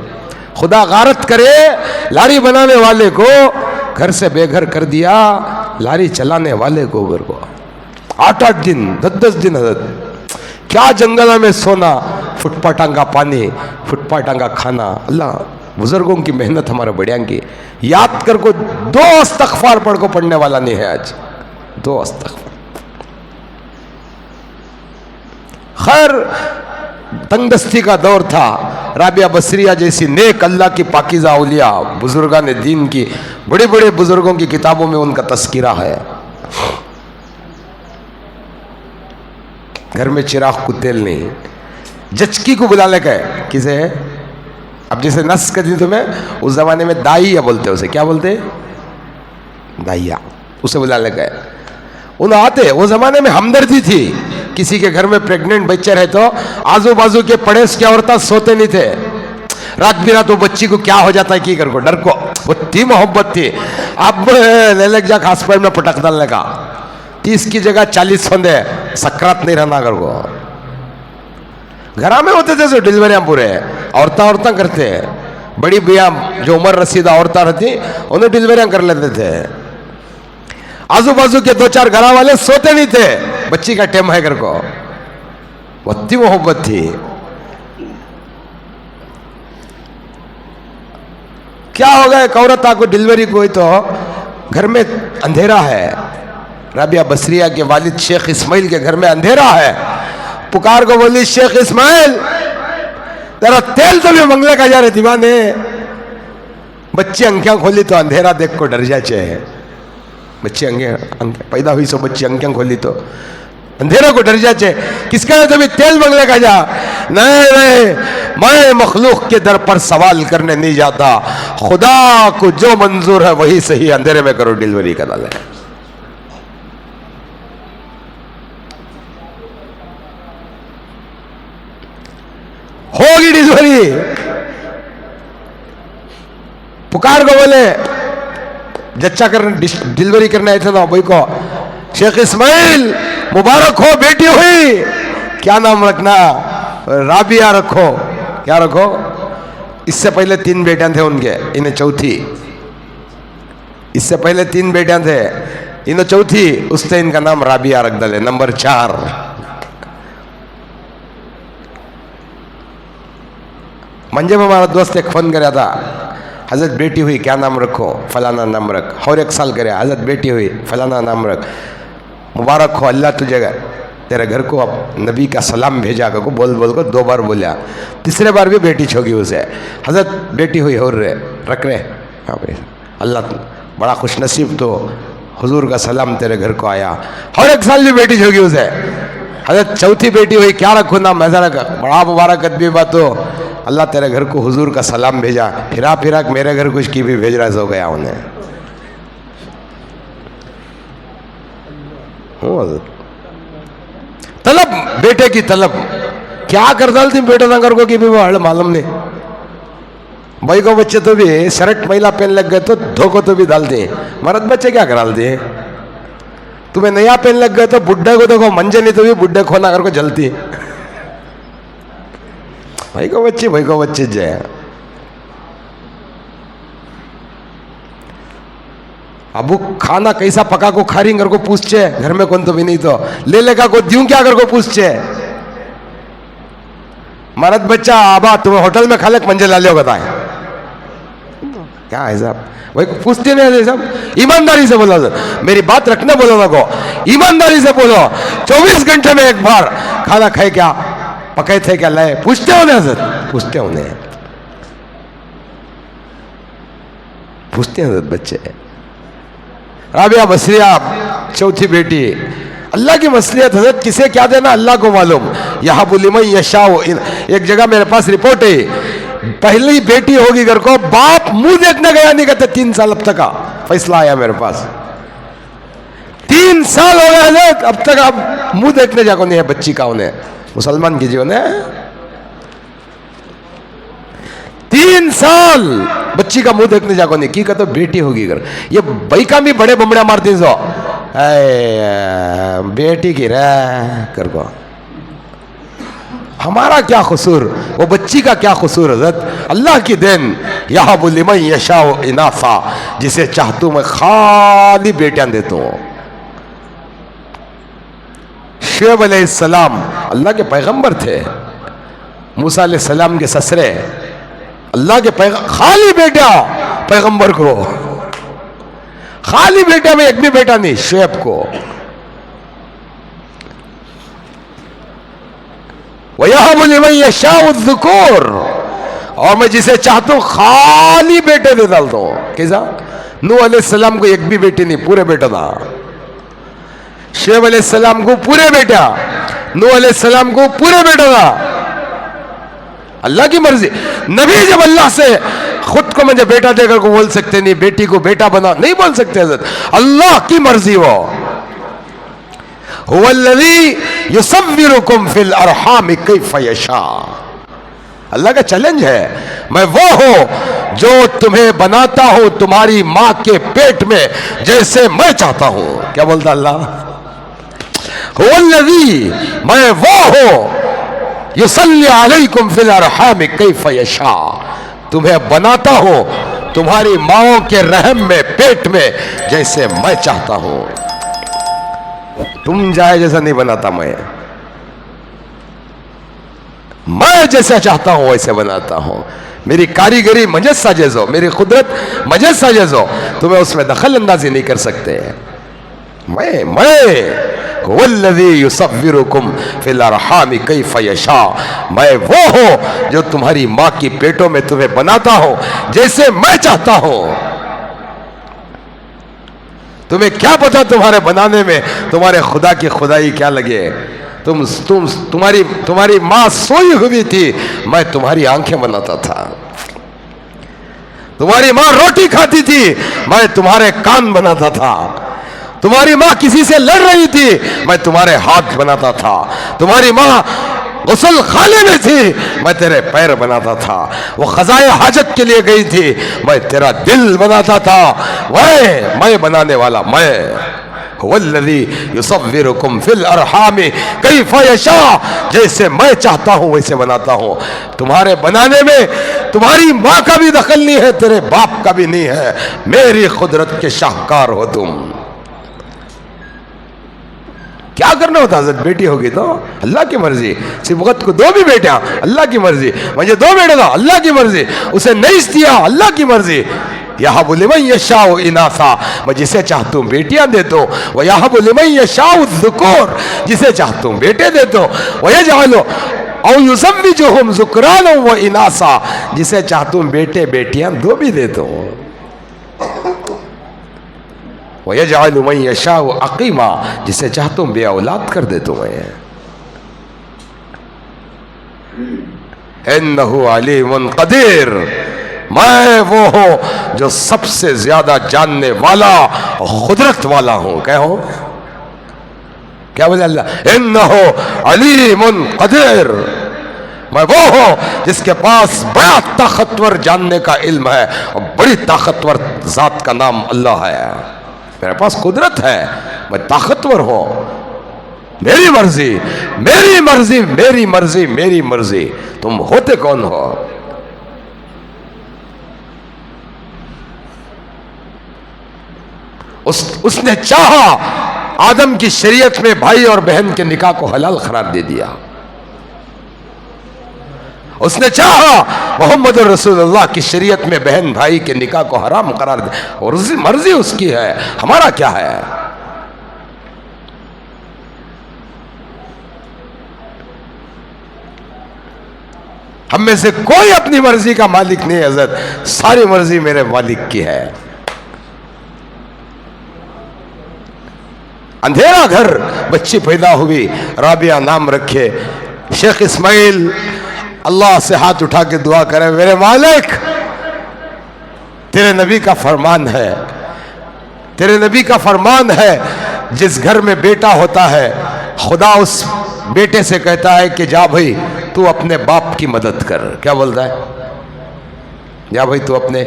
खुदा गारत करे लारी बनाने वाले को, घर से बेघर कर दिया लारी चलाने वाले को। घर को 8-8 दिन 10-10 दिन हजरत क्या जंगलों में सोना, फुटपाटां का पानी, फुटपाटां का खाना। अल्लाह बुजुर्गों की मेहनत हमारे बढ़िया की याद कर को 2 इस्तग़फ़ार पढ़ को पढ़ने वाला नहीं है आज। 2 इस्तग़फ़ार। खैर तंगदस्ती का दौर था। राबिया बसरिया जैसी नेक अल्लाह की पाकीज़ा औलिया बुजुर्गान दीन की, बड़े बड़े बुजुर्गों की किताबों में उनका तस्किरा है। घर में चिराग को तेल नहीं, जचकी को बुला लेके किसे, अब जैसे नस कर दी तुम्हें, उस जमाने में दाइया बोलते, उसे क्या बोलते, दाइया, उसे बुला लेके उन्हें आते। वो जमाने में हमदर्दी थी। किसी के घर में प्रेग्नेंट बच्चे रहे तो आजू बाजू के पड़ोस की औरतें सोते नहीं थे। रात बिरात वो बच्ची को क्या हो जाता है की कर को, डर को, वो थी मोहब्बत थी। अब ले लग जा हॉस्पिटल में पटक डालने का, 30 की जगह 40 फंदे, सकरात नहीं रहना कर को। घरा में होते थे सो डिलीवरियां पूरे, औरता करते हैं, बड़ी बिया जो उम्र रसीदा औरता रहती उन्हें डिलीवरियां कर लेते थे। आजू बाजू के दो चार घरा वाले सोते नहीं थे, बच्ची का टेम है घर को, इतनी मोहब्बत थी। क्या होगा, एक औरत आपको डिलीवरी को, तो घर में अंधेरा है, राबिया बसरिया के वालिद शेख इस्माइल के घर में अंधेरा है, पुकार को बोली शेख इस्माइल तेरा तेल तो भी मंगले का जा रहे दीवाने। बच्ची अंकियां खोली तो अंधेरा देख को डर जाचे है, बच्ची पैदा हुई सो बच्ची अंकियां खोली तो अंधेरा को डर जाचे, किसका तो भी तेल मंगले का जा। नहीं, मैं मखलूक के दर पर सवाल करने नहीं जाता, खुदा को जो मंजूर है वही सही, अंधेरे में करो डिलीवरी का डाले। होगी डिलीवरी, पुकार को बोले जच्चा करने डिलीवरी करने आए थे ना भाई को, शेख इस्माइल मुबारक हो, बेटी हुई, क्या नाम रखना? राबिया रखो। क्या रखो? इससे पहले 3 बेटियां थे उनके, इन्हें चौथी, इससे पहले 3 बेटियां थे, इन्हें चौथी, उससे इनका नाम राबिया रख डाले, नंबर 4। मंजे में हमारा दोस्त एक फोन कराया था, हजरत बेटी हुई क्या नाम रखो? फलाना नाम रख। और 1 साल करे, हजरत बेटी हुई फलाना नाम रख, मुबारक हो, अल्लाह तुझे तेरे घर को अब नबी का सलाम भेजा को बोल को 2 बार बोला, तीसरे बार भी बेटी छोगी उसे, हजरत बेटी हुई हो रे रख रहे। हाँ भाई, अल्लाह बड़ा खुशनसीब, तो हुजूर का सलाम तेरे घर को आया। और 1 साल भी बेटी छोगी उसे, हजरत चौथी बेटी हुई क्या रखो नाम? ऐसा रखा, बड़ा मुबारक भी बात हो, अल्लाह तेरे घर को हुजूर का सलाम भेजा। फिरा मेरे घर कुछ की भी भेज रहा हो गया उन्हें। तलब, बेटे की तलब क्या कर डालती बेटे ना कर को कि भी वो हड़ मालूम नहीं। भाई को बच्चे तो भी शर्ट महिला पहन लग गए तो धोखो तो भी डालते, मर्द बच्चे क्या कर डालते हैं? तुम्हें नया पहन लग गए तो बुढ़े को देखो, मंजे नहीं तो भी बुढ़े खोना कर को जलती। भाई को बच्चे जय। अब खाना कैसा पका को खा रही घर को पूछे, घर में कौन तो भी नहीं तो ले लेगा को द्यूं क्या कर को पूछे। मर्द बच्चा आबा तुम्हें होटल में खाले मंजे ला लियो बताए क्या है साहब? वही पूछते नहीं साहब, ईमानदारी से बोलो, मेरी बात रखने बोलो ना को, ईमानदारी से बोलो। 24 घंटे में एक बार खाना खाए क्या, पकाए थे क्या, लाए? पूछते हो ना सर, पूछते हो उन्हें, पूछते हैं बच्चे। राबिया बसरिया चौथी बेटी, अल्लाह की मसलियत हजरत किसे क्या देना अल्लाह को मालूम। यहाँ बुलिमई यशाओ, एक जगह मेरे पास रिपोर्ट है, पहली बेटी होगी घर को, बाप मुंह देखने गया नहीं कहते 3 साल, अब तक का फैसला आया मेरे पास, 3 साल हो गए हजरत, अब तक आप मुंह देखने जाको नहीं है बच्ची का। उन्हें मुसलमान कीजिए उन्हें, 3 साल बच्ची का मुंह देखने जाको नहीं की कहते बेटी होगी घर। ये भाई का भी बड़े बमड़िया मारती सो बेटी की रह कर को, हमारा क्या कसूर, वो बच्ची का क्या कसूर हजरत? अल्लाह की देन। यहाँ बुलिमन यशाओ इनाफा, जिसे चाहतू मैं खाली बेटियां देता हूं। शुएब अलैहिस्सलाम अल्लाह के पैगंबर थे, मूसा अलैहिस्सलाम के ससरे, अल्लाह के खाली बेटा पैगंबर को, खाली बेटा में एक भी बेटा नहीं शुएब को। वयहबु लिमन यशाउ ज़ुकूर, और मैं जिसे चाहता हूं खाली बेटे दे डालता हूं। कैसा? नूह अलैहिस्सलाम को एक भी बेटी नहीं, पूरे बेटा था। शुएब अलैहिस्सलाम को पूरे बेटा, नूह अलैहिस्सलाम को पूरे बेटा था। अल्लाह की मर्जी। नबी जब अल्लाह से खुद को मुझे बेटा देकर को बोल सकते नहीं, बेटी को बेटा बना नहीं बोल सकते हज़रत, अल्लाह की मर्जी। वो हुवल्लज़ी युसव्विरुकुम फिल अरहाम कैफ़ यशा, अल्लाह का चैलेंज है, मैं वो हूं जो तुम्हें बनाता हूं तुम्हारी मां के पेट में जैसे मैं चाहता हूं। क्या बोलता अल्लाह? हुवल्लज़ी, मैं वो हूं युसल्ली अलैकुम फिल अरहाम कैफ यशा, तुम्हें बनाता हूं तुम्हारी माओं के रहम में, पेट में, जैसे मैं चाहता हूं। तुम जाए जैसा नहीं बनाता मैं जैसा चाहता हूं वैसे बनाता हूं। मेरी कारीगरी मजद साजिज़ हो, मेरी कुदरत मजद साजिज़ हो, तुम्हें उसमें दखल अंदाजी नहीं कर सकते। मैं वल्लज़ी युसव्विरुकुम फिल अरहाम कैफ यशा, मैं वो हूं जो तुम्हारी मां की पेटों में तुम्हें बनाता हूं जैसे मैं चाहता हूं। तुम्हें क्या पता तुम्हारे बनाने में तुम्हारे खुदा की खुदाई क्या लगे। तुम्हारी मां सोई हुई थी, मैं तुम्हारी आंखें बनाता था। तुम्हारी मां रोटी खाती थी, मैं तुम्हारे कान बनाता था। तुम्हारी मां किसी से लड़ रही थी, मैं तुम्हारे हाथ बनाता था। तुम्हारी मां गुस्ल खाने में थी, मैं तेरे पैर बनाता था। वो खजाए हाजत के लिए गई थी, मैं तेरा दिल बनाता था। मैं बनाने वाला मैं। वल्लज़ी युसव्विरुकुम फिल अरहाम कैफ यशा, जैसे मैं चाहता हूं वैसे बनाता हूं। तुम्हारे बनाने में तुम्हारी मां का भी दखल नहीं है, तेरे बाप का भी नहीं है। मेरी कुदरत के शाहकार हो तुम। क्या करना होता हजरत, बेटी होगी तो अल्लाह की मर्जी। सिबगत को दो भी बेटियां, अल्लाह की मर्जी। मुझे दो बेटे था, अल्लाह की मर्जी। उसे नहीं दिया, अल्लाह की मर्जी। यहबु लिमन यशाउ इनासा, मैं जिसे चाहता हूं बेटियां देता हूं। वह यहबु लिमन यशाउ ज़ुकूर, जिसे चाहता हूं बेटे देता हूं। वह यजअलु औ युज़व्विजुहुम ज़ुकराना व इनासा, जिसे चाहता हूं बेटे बेटियां दो भी देता हूं। वह यजअलु मन यशाउ अक़ीमा, जिसे चाहता हूं बे औलाद कर देता हूं। इन्नहु अलीमुन क़दीर, मैं वो हूं जो सबसे ज्यादा जानने वाला और कुदरत वाला हूं। क्या हो, क्या बोले अल्लाह? इन्नहु अलीमुन क़दीर, मैं वो हूं जिसके पास बड़ा ताकतवर जानने का इल्म है और बड़ी ताकतवर जात का नाम अल्लाह है। मेरे पास कुदरत है, मैं ताकतवर हूं। मेरी मर्जी, मेरी मर्जी, मेरी मर्जी, मेरी मर्जी। तुम होते कौन हो? उसने चाहा आदम की शरीयत में भाई और बहन के निकाह को हलाल करार दे दिया। उसने चाहा मोहम्मद रसूलुल्लाह की शरीयत में बहन भाई के निकाह को हराम करार दे, और मर्जी उसकी है, हमारा क्या है। हम में से कोई अपनी मर्जी का मालिक नहीं है हज़रत, सारी मर्जी मेरे मालिक की है। अंधेरा घर बच्ची पैदा हुई, राबिया नाम रखे। शेख इस्माइल अल्लाह से हाथ उठा के दुआ करे, मेरे मालिक तेरे नबी का फरमान है, तेरे नबी का फरमान है, जिस घर में बेटा होता है खुदा उस बेटे से कहता है कि जा भाई तू अपने बाप की मदद कर। क्या बोलता है? जा भाई तू अपने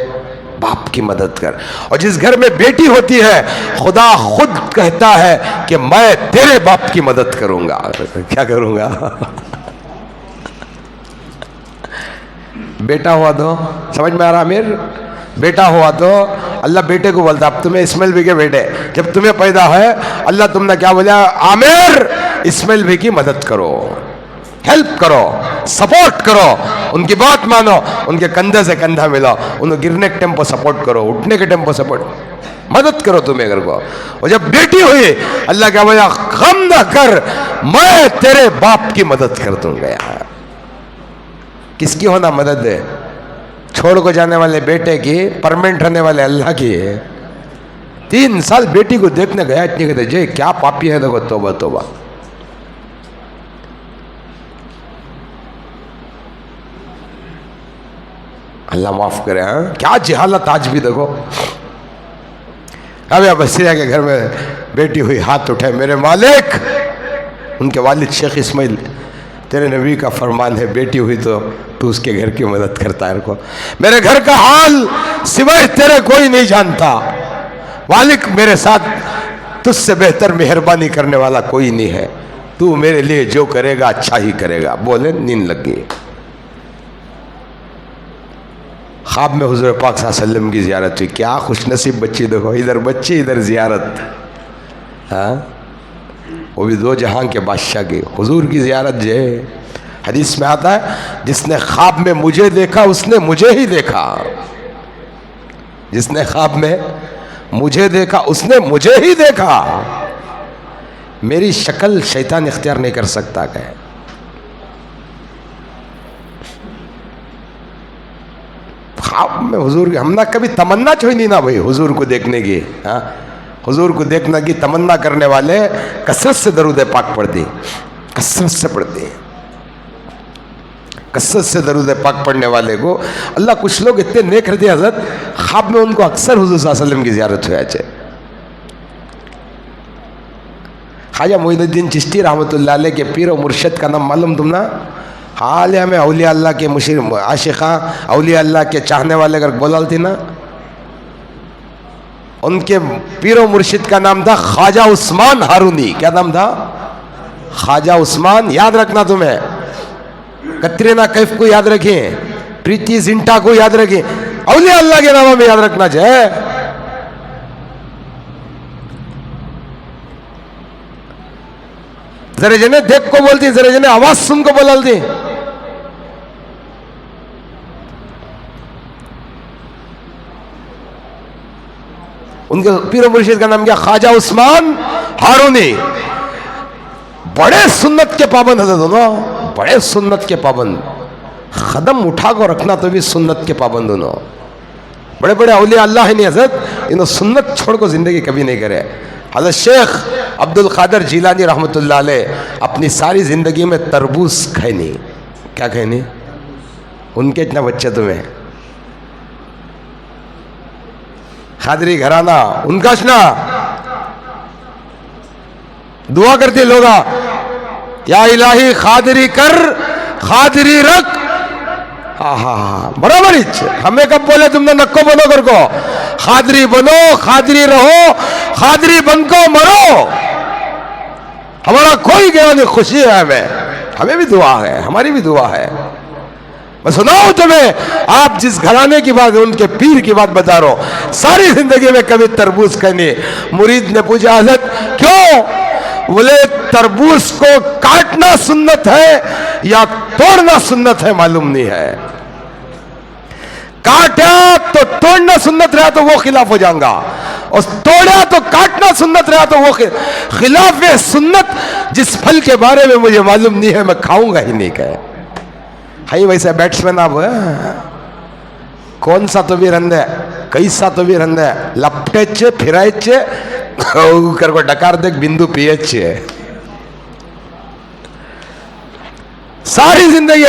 बाप की मदद कर। और जिस घर में बेटी होती है खुदा खुद कहता है कि मैं तेरे बाप की मदद करूंगा। क्या करूंगा? बेटा हुआ तो समझ में आ रहा आमिर? बेटा हुआ तो अल्लाह बेटे को बोलता अब तुम्हें इस्माइल भी के बेटे, जब तुम्हें पैदा है अल्लाह तुमने क्या बोला? आमिर इस्माइल भी की मदद करो, हेल्प करो, सपोर्ट करो, उनकी बात मानो, उनके कंधे से कंधा मिलाओ, उन्हें गिरने के टेम्पो सपोर्ट करो, उठने के टेम्पो सपोर्ट, मदद करो तुम्हें घर को। और जब बेटी हुई अल्लाह क्या बोला? गम न कर, मैं तेरे बाप की मदद कर दूंगा। यार किसकी होना मदद है? छोड़ को जाने वाले बेटे की, परमानेंट रहने वाले अल्लाह की है। 3 साल बेटी को देखने गया, इतनी कहते जय क्या पापी है, देखो तोबा तोबा। अल्लाह माफ करे। हाँ क्या जहालत आज भी देखो। अब बसीरा के घर में बेटी हुई, हाथ उठे, मेरे मालिक, उनके वालिद शेख इस्माइल, तेरे नबी का फरमान है बेटी हुई तो तू उसके घर की मदद करता है। को मेरे घर का हाल सिवाय तेरे कोई नहीं जानता। मालिक मेरे साथ तुझसे बेहतर मेहरबानी करने वाला कोई नहीं है। तू मेरे लिए जो करेगा अच्छा ही करेगा। बोले नींद लग गई। ख्वाब में हुजूर पाक सल्लल्लाहु अलैहि वसल्लम की ज़ियारत हुई। क्या खुशनसीब बच्ची, देखो इधर बच्ची इधर ज़ियारत। हाँ, वो भी दो जहां के बादशाह की हुजूर की ज़ियारत जो है। हदीस में आता है जिसने ख्वाब में मुझे देखा उसने मुझे ही देखा। जिसने ख्वाब में मुझे देखा उसने मुझे ही देखा। मेरी शक्ल शैतान इख्तियार नहीं कर सकता। क्या ख्वाब में हुजूर की हम ना कभी तमन्ना छोड़ी नहीं ना भाई हुजूर को देखने की। हाँ, हुजूर को देखने की तमन्ना करने वाले कसरत से दरूद पाक पढ़ते, कसरत से पढ़ते, कसरत से दरूद पाक पढ़ने वाले को अल्लाह, कुछ लोग इतने नेक रहते हजरत, ख्वाब में उनको अक्सर हुजूर सल्लल्लाहु अलैहि वसल्लम की ज़ियारत हो जाए। ख्वाजा मोइनुद्दीन चिश्ती रहमतुल्लाह अलैह के पीर और मुर्शिद का नाम मालूम तुम ना? हाल में औलिया अल्लाह के मुशीर आशिक़ा औलिया अल्लाह के चाहने वाले अगर बोलती ना, उनके पीर और मुर्शिद का नाम था ख्वाजा उस्मान हारूनी। क्या नाम था? ख्वाजा उस्मान। याद रखना तुम्हें, कतरीना कैफ को याद रखें, प्रीति जिंटा को याद रखें, औलिया अल्लाह के नाम में याद रखना चाहिए। जरे जने देख को बोलती, जरे जने आवाज सुन को बोलती। उनके पीर मुर्शिद का नाम क्या? ख्वाजा उस्मान हारूनी। बड़े सुन्नत के पाबंद हजरत दोनों, बड़े सुन्नत के पाबंद। कदम उठा को रखना तो भी सुन्नत के पाबंद दोनों। बड़े बड़े औलिया अल्लाह है नहीं हजरत, इन्होंने सुन्नत छोड़ को जिंदगी कभी नहीं करे। हजरत शेख अब्दुल कादिर जिलानी रहमतुल्लाह अलैह अपनी सारी जिंदगी में तरबूज खाए नहीं। क्या खाए नहीं? उनके इतना बच्चे तुम्हें खादरी घराना उनका ना दुआ करते लोग, या इलाही खादरी कर खादरी रख। हाँ बराबर ही। हमें कब बोले तुमने नक्को बनो कर को? खादरी बनो, खादरी रहो, खादरी बन को मरो। हमारा कोई गया नहीं, खुशी है हमें, हमें भी दुआ है, हमारी भी दुआ है। मैं सुनाऊं तुम्हें, आप जिस घराने की बात, उनके पीर की बात बता रहा हूं, सारी जिंदगी में कभी तरबूज खाने। मुरीद ने पूछा हजरत क्यों? बोले तरबूज को काटना सुन्नत है या तोड़ना सुन्नत है मालूम नहीं है। काटा तो तोड़ना सुन्नत रहा तो वो खिलाफ हो जाऊंगा, और तोड़ा तो काटना सुन्नत रहा तो वो खिलाफ है सुन्नत। जिस फल के बारे में मुझे मालूम नहीं है मैं खाऊंगा ही नहीं। कहे हाई वैसे बैट्समैन आप कौन सा तो भी रंदे, कैसा तो भी रंदे, लपटे फिराए कर को डकार देख बिंदु पिए। सारी जिंदगी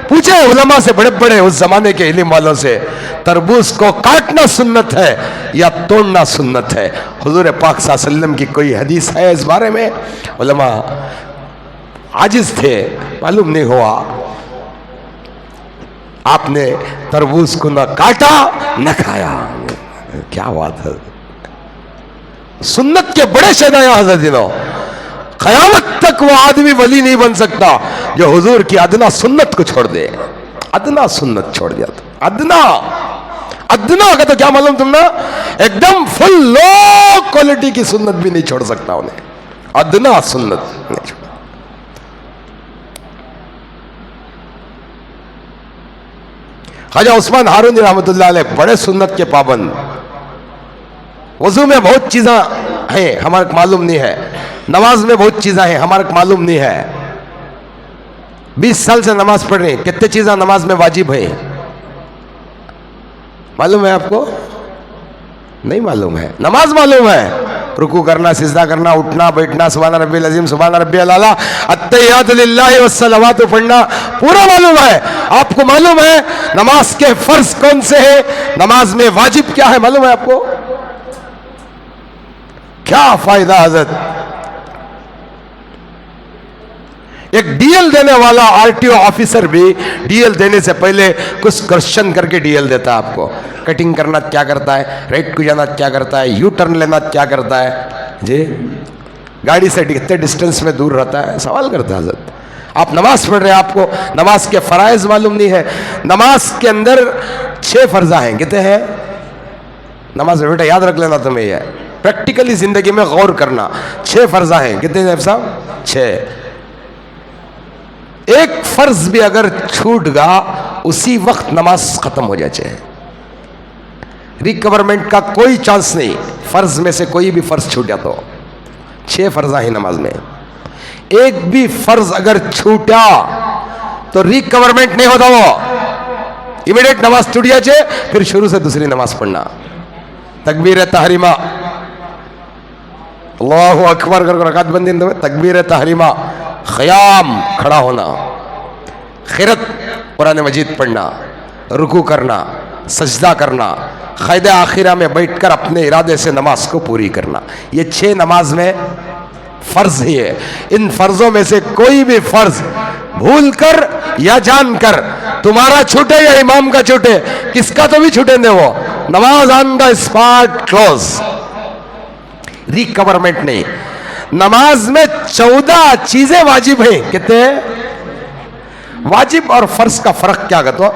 पूछे उलमा से, बड़े बड़े उस जमाने के इल्म वालों से, तरबूज को काटना सुन्नत है या तोड़ना सुन्नत है? हुजूर पाक सल्लल्लाहु अलैहि वसल्लम की कोई हदीस है इस बारे में? उलमा आजिज थे, मालूम नहीं हुआ। आपने तरबूज को न काटा न खाया। क्या बात है, सुन्नत के बड़े शहदाया हजरत दिनों। क़यामत तक वो आदमी वली नहीं बन सकता जो हुजूर की अदना सुन्नत को छोड़ दे। अदना सुन्नत छोड़ दिया तो अदना अदना का तो क्या मालूम तुमने, एकदम फुल लो क्वालिटी की सुन्नत भी नहीं छोड़ सकता उन्हें, अदना सुन्नत नहीं छोड़। ख्वाजा उस्मान हारूनी रहमतुल्लाह अलैह बड़े सुन्नत के पाबंद। वजू में बहुत चीज़ें हैं हमारे को मालूम नहीं है, नमाज में बहुत चीज़ें हैं हमारे को मालूम नहीं है। 20 साल से नमाज पढ़ रहे हैं, कितने चीज़ें नमाज में वाजिब है मालूम है आपको? नहीं मालूम है। नमाज मालूम है, रुकू करना, सिजदा करना, उठना बैठना, सुभान रब्बिल अज़ीम, सुभान रब्बिल आला, अत्तहियातु लिल्लाहि वस्सलावातु पढ़ना पूरा मालूम है। आपको मालूम है नमाज के फर्ज कौन से है, नमाज में वाजिब क्या है मालूम है आपको? क्या फायदा हजरत, एक डीएल देने वाला आरटीओ ऑफिसर भी डीएल देने से पहले कुछ क्वेश्चन करके डीएल देता है आपको। कटिंग करना क्या करता है, राइट को जाना क्या करता है, यू टर्न लेना क्या करता है जी, गाड़ी से कितने डिस्टेंस में दूर रहता है, सवाल करता है हजरत। आप नमाज पढ़ रहे हैं, आपको नमाज के फ़राइज़ मालूम नहीं है। नमाज के अंदर 6 फ़र्ज़ा हैं, कितने हैं नमाज में? बेटा याद रख लेना तुम्हें, यह प्रैक्टिकली ज़िंदगी में गौर करना। 6 फ़र्ज़ा हैं, कितने हैं साहब? 6। एक फ़र्ज़ भी अगर छूट गया उसी वक्त नमाज ख़त्म हो जाए, रिकवरमेंट का कोई चांस नहीं। फ़र्ज़ में से कोई भी फ़र्ज़ छूट जाता हो, 6 फ़र्ज़ा हैं नमाज में, एक भी फ़र्ज़ अगर छूटा तो रिकवरमेंट नहीं होता, वो इमीडिएट नमाज छूट जाए, फिर शुरू से दूसरी नमाज पढ़ना। तकबीर तहरीमा, अल्लाहु अकबर कर रकात बंदी, तकबीर तहरीमा, ख़याम खड़ा होना, खिरत कुरान मजीद पढ़ना, रुकू करना, सजदा करना, क़ायदे आखिरा में बैठकर अपने इरादे से नमाज को पूरी करना। ये 6 नमाज में फ़र्ज़ ही है। इन फ़र्ज़ों में से कोई भी फ़र्ज़ भूल कर या जानकर तुम्हारा छूटे या इमाम का छूटे, किसका तो भी छूटे दे, वो नमाज ऑन द स्पॉट क्लोज, रिकवरमेंट नहीं। नमाज में 14 चीजें वाजिब हैं। कितने? वाजिब और फर्ज का फर्क क्या कहते हो?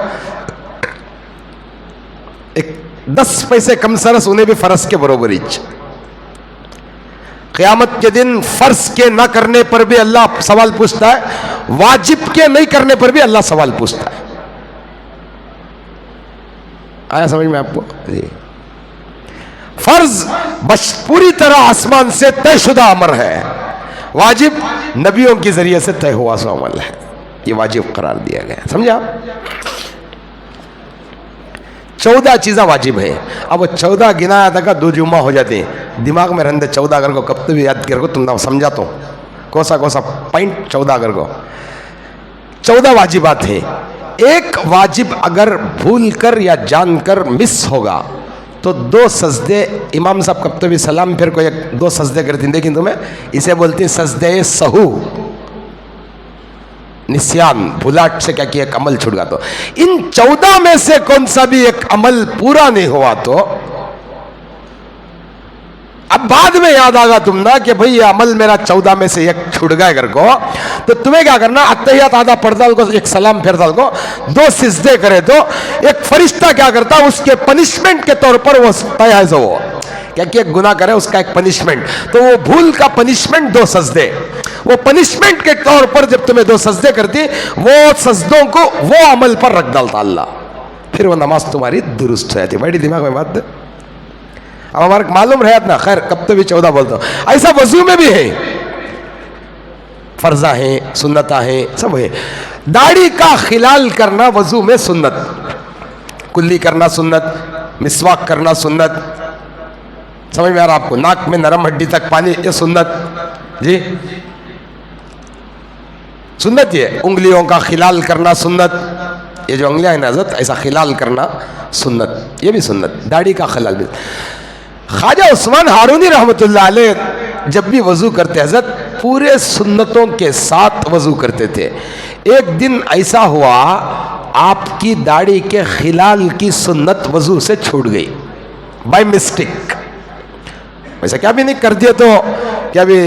एक 10 पैसे कम सरस उन्हें भी फर्ज के बरोबरी। क़यामत के दिन फर्ज के न करने पर भी अल्लाह सवाल पूछता है, वाजिब के नहीं करने पर भी अल्लाह सवाल पूछता है। आया समझ में आपको? फर्ज बस पूरी तरह आसमान से तयशुदा अमर है, वाजिब नबियों के जरिए से तय हुआ सो अमल है, ये वाजिब करार दिया गया। समझा? 14 चीज़ें वाजिब है। अब वो 14 गिनाया था, 2 जुम्मा हो जाते हैं, दिमाग में रहते 14 अगर को कब तो भी याद कर को तुम ना समझा तो कोसा पॉइंट 14 अगर को 14 वाजिबात हैं। एक वाजिब अगर भूल कर या जानकर मिस होगा तो 2 सजदे, इमाम साहब कब तो भी सलाम फिर को 1-2 सजदे करती हैं, देखिए तुम्हें, इसे बोलती हैं सजदे सहू, निस्यान, भुलाट से क्या किया, एक अमल छूट गया। तो इन 14 में से कौन सा भी एक अमल पूरा नहीं हुआ तो अब बाद में याद आगा तुम ना कि भाई ये अमल मेरा 14 में से एक छूट गया घर को, तो तुम्हें क्या करना, अत्तहियात आधा पढ़ता को, एक सलाम फिरता को, 2 सिजदे करे तो एक फरिश्ता क्या करता, उसके पनिशमेंट के तौर पर वो तय है, वो क्या कि एक गुनाह करे उसका एक पनिशमेंट, तो वो भूल का पनिशमेंट 2 सजदे, वो पनिशमेंट के तौर पर जब तुम्हें 2 सजदे करती, वो सजदों को वो अमल पर रख डालता अल्लाह, फिर वो नमाज तुम्हारी दुरुस्त हो जाती। बड़ी दिमाग में बात, अब हमारे मालूम रहे ना, खैर कब तो भी 14 बोलता हूं। ऐसा वजू में भी है, फर्जा है, सुन्नता है, सब है। दाढ़ी का खिलाल करना वजू में सुन्नत, कुल्ली करना सुन्नत, मिसवाक करना सुन्नत, समझ में आ रहा आपको? नाक में नरम हड्डी तक पानी, ये सुन्नत जी, सुन्नत ये। उंगलियों का खिलाल करना सुन्नत, ये जो उंगलियां हैं ना हज़रत, ऐसा खिलाल करना सुन्नत, ये भी सुन्नत। दाढ़ी का खिलाल भी। ख्वाजा उस्मान हारूनी रहमतुल्लाह अलैह जब भी वज़ू करते हज़रत पूरे सुन्नतों के साथ वज़ू करते थे। एक दिन ऐसा हुआ आपकी दाढ़ी के खिलाल की सुन्नत वज़ू से छूट गई बाय मिस्टेक। वैसा क्या भी नहीं कर दिया तो क्या भी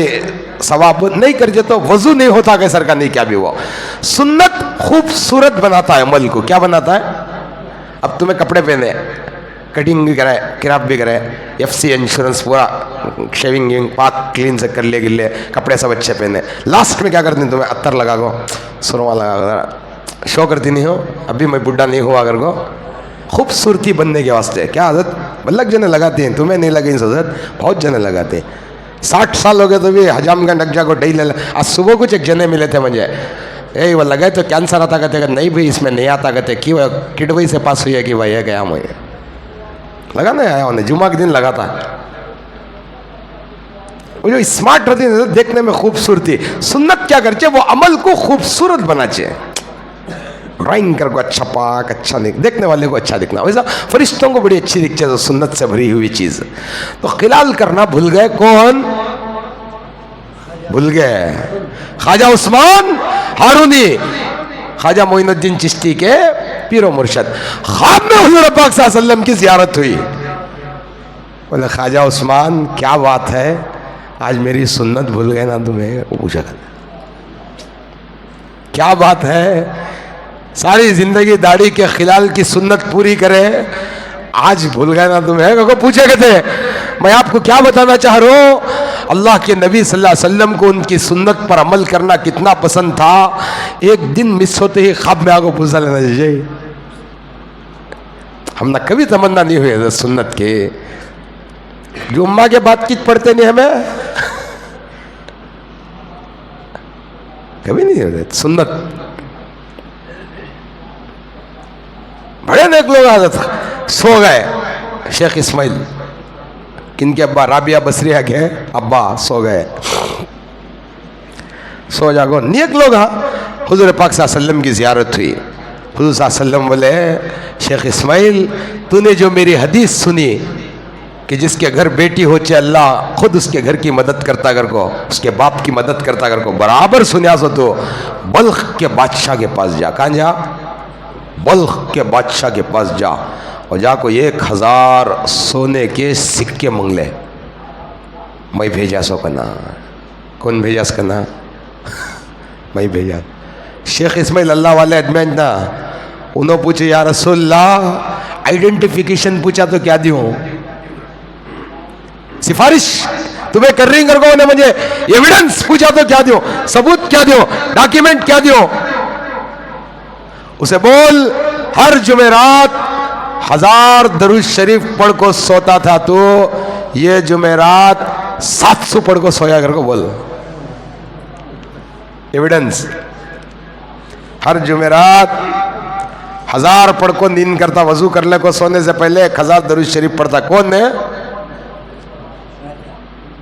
सवाब नहीं कर दिया तो वज़ू नहीं होता कैसर का नहीं, क्या भी हुआ। सुन्नत खूबसूरत बनाता है अमल को। क्या बनाता है? अब तुम्हें कपड़े पहने, कटिंग भी कराए, किराप भी कराए, FC इंश्योरेंस पूरा शेविंग पाक क्लीन से कर ले, गिले कपड़े सब अच्छे पहने, लास्ट में क्या करती हैं तुम्हें अत्तर लगा को, सुरमा लगा, शो करती नहीं हो, अभी मैं बुढ़ा नहीं हुआ अगर को, खूबसूरती बनने के वास्ते। क्या आदत अलग जने लगाते हैं, तुम्हें नहीं लगे आदत, बहुत जने लगाते हैं। 60 साल हो गए तो भी हजाम का नक्जा को डेली। आज सुबह कुछ एक जने मिले थे मुझे, ए वो लगे तो कैंसर आता कहते, नहीं भाई इसमें नहीं आता कहते, कि वह किडवई से पास हुई है कि भाई है क्या मुझे लगा नहीं आया उन्हें, जुमा के दिन लगा था। वो जो स्मार्ट रहती है देखने में खूबसूरती, सुन्नत क्या करते वो अमल को खूबसूरत बना चाहिए, ड्राइंग कर को अच्छा पाक अच्छा देखने वाले को अच्छा दिखना, वैसा फरिश्तों को बड़ी अच्छी दिखती है सुन्नत से भरी हुई चीज। तो खिलाल करना भूल गए, कौन भूल गए? ख्वाजा उस्मान हारूनी, ख्वाजा मोइनुद्दीन चिश्ती के पीरो मुर्शद। ख्वाब में हुजूर पाक सल्लल्लाहु अलैहि वसल्लम की ज़ियारत हुई। बोले ख्वाजा उस्मान क्या बात है, आज मेरी सुन्नत भूल गए ना तुम्हें, वो पूछा कर। क्या बात है, सारी जिंदगी दाढ़ी के खिलाल की सुन्नत पूरी करे, आज भूल गए ना तुम्हें, को पूछे कहते। मैं आपको क्या बताना चाह रहा हूं, अल्लाह के नबी सल्लल्लाहु अलैहि वसल्लम को उनकी सुन्नत पर अमल करना कितना पसंद था। एक दिन मिस होते ही ख्वाब में आगो पूछा लेना चाहिए। हम ना कभी तमन्ना नहीं हुई सुन्नत के, जुम्मा के बाद कित पढ़ते नहीं हमें, कभी नहीं हो रहे सुन्नत। बड़े नेक लोग आदत सो गए। शेख इस्माइल किनके अब्बा, राबिया बसरिया के अब्बा सो गए। सो जागो, नेक लोग। हाँ, हुजूर पाक सल्लल्लाहु अलैहि वसल्लम की ज़ियारत हुई। हुजूर सल्लल्लाहु अलैहि वसल्लम बोले, शेख इस्माइल तूने जो मेरी हदीस सुनी कि जिसके घर बेटी हो चे अल्लाह खुद उसके घर की मदद करता कर को, उसके बाप की मदद करता कर को, बराबर सुनिया सो तो बल्ख के बादशाह के पास जा। कहाँ जा? बल्ख के बादशाह के पास जा और जाको 1000 सोने के सिक्के मंगले। मैं भेजा सो कना। कौन भेजा कना? मैं भेजा। शेख इस्माइल अल्लाह वाले अदमैन ना, उन्होंने पूछे या रसूलल्लाह आइडेंटिफिकेशन पूछा तो क्या दियो, सिफारिश तुम्हें कर रही कर को, मुझे एविडेंस पूछा तो क्या दियो, सबूत क्या दियो, डॉक्यूमेंट क्या दियो। उसे बोल हर जुमेरात 1000 दरूद शरीफ पढ़ को सोता था, तो ये जुमेरात 700 पढ़ को सोया कर को बोल। एविडेंस, हर जुमेरात 1000 पढ़ को नींद करता, वजू करने को सोने से पहले 1000 दरूद शरीफ पढ़ता। कौन है?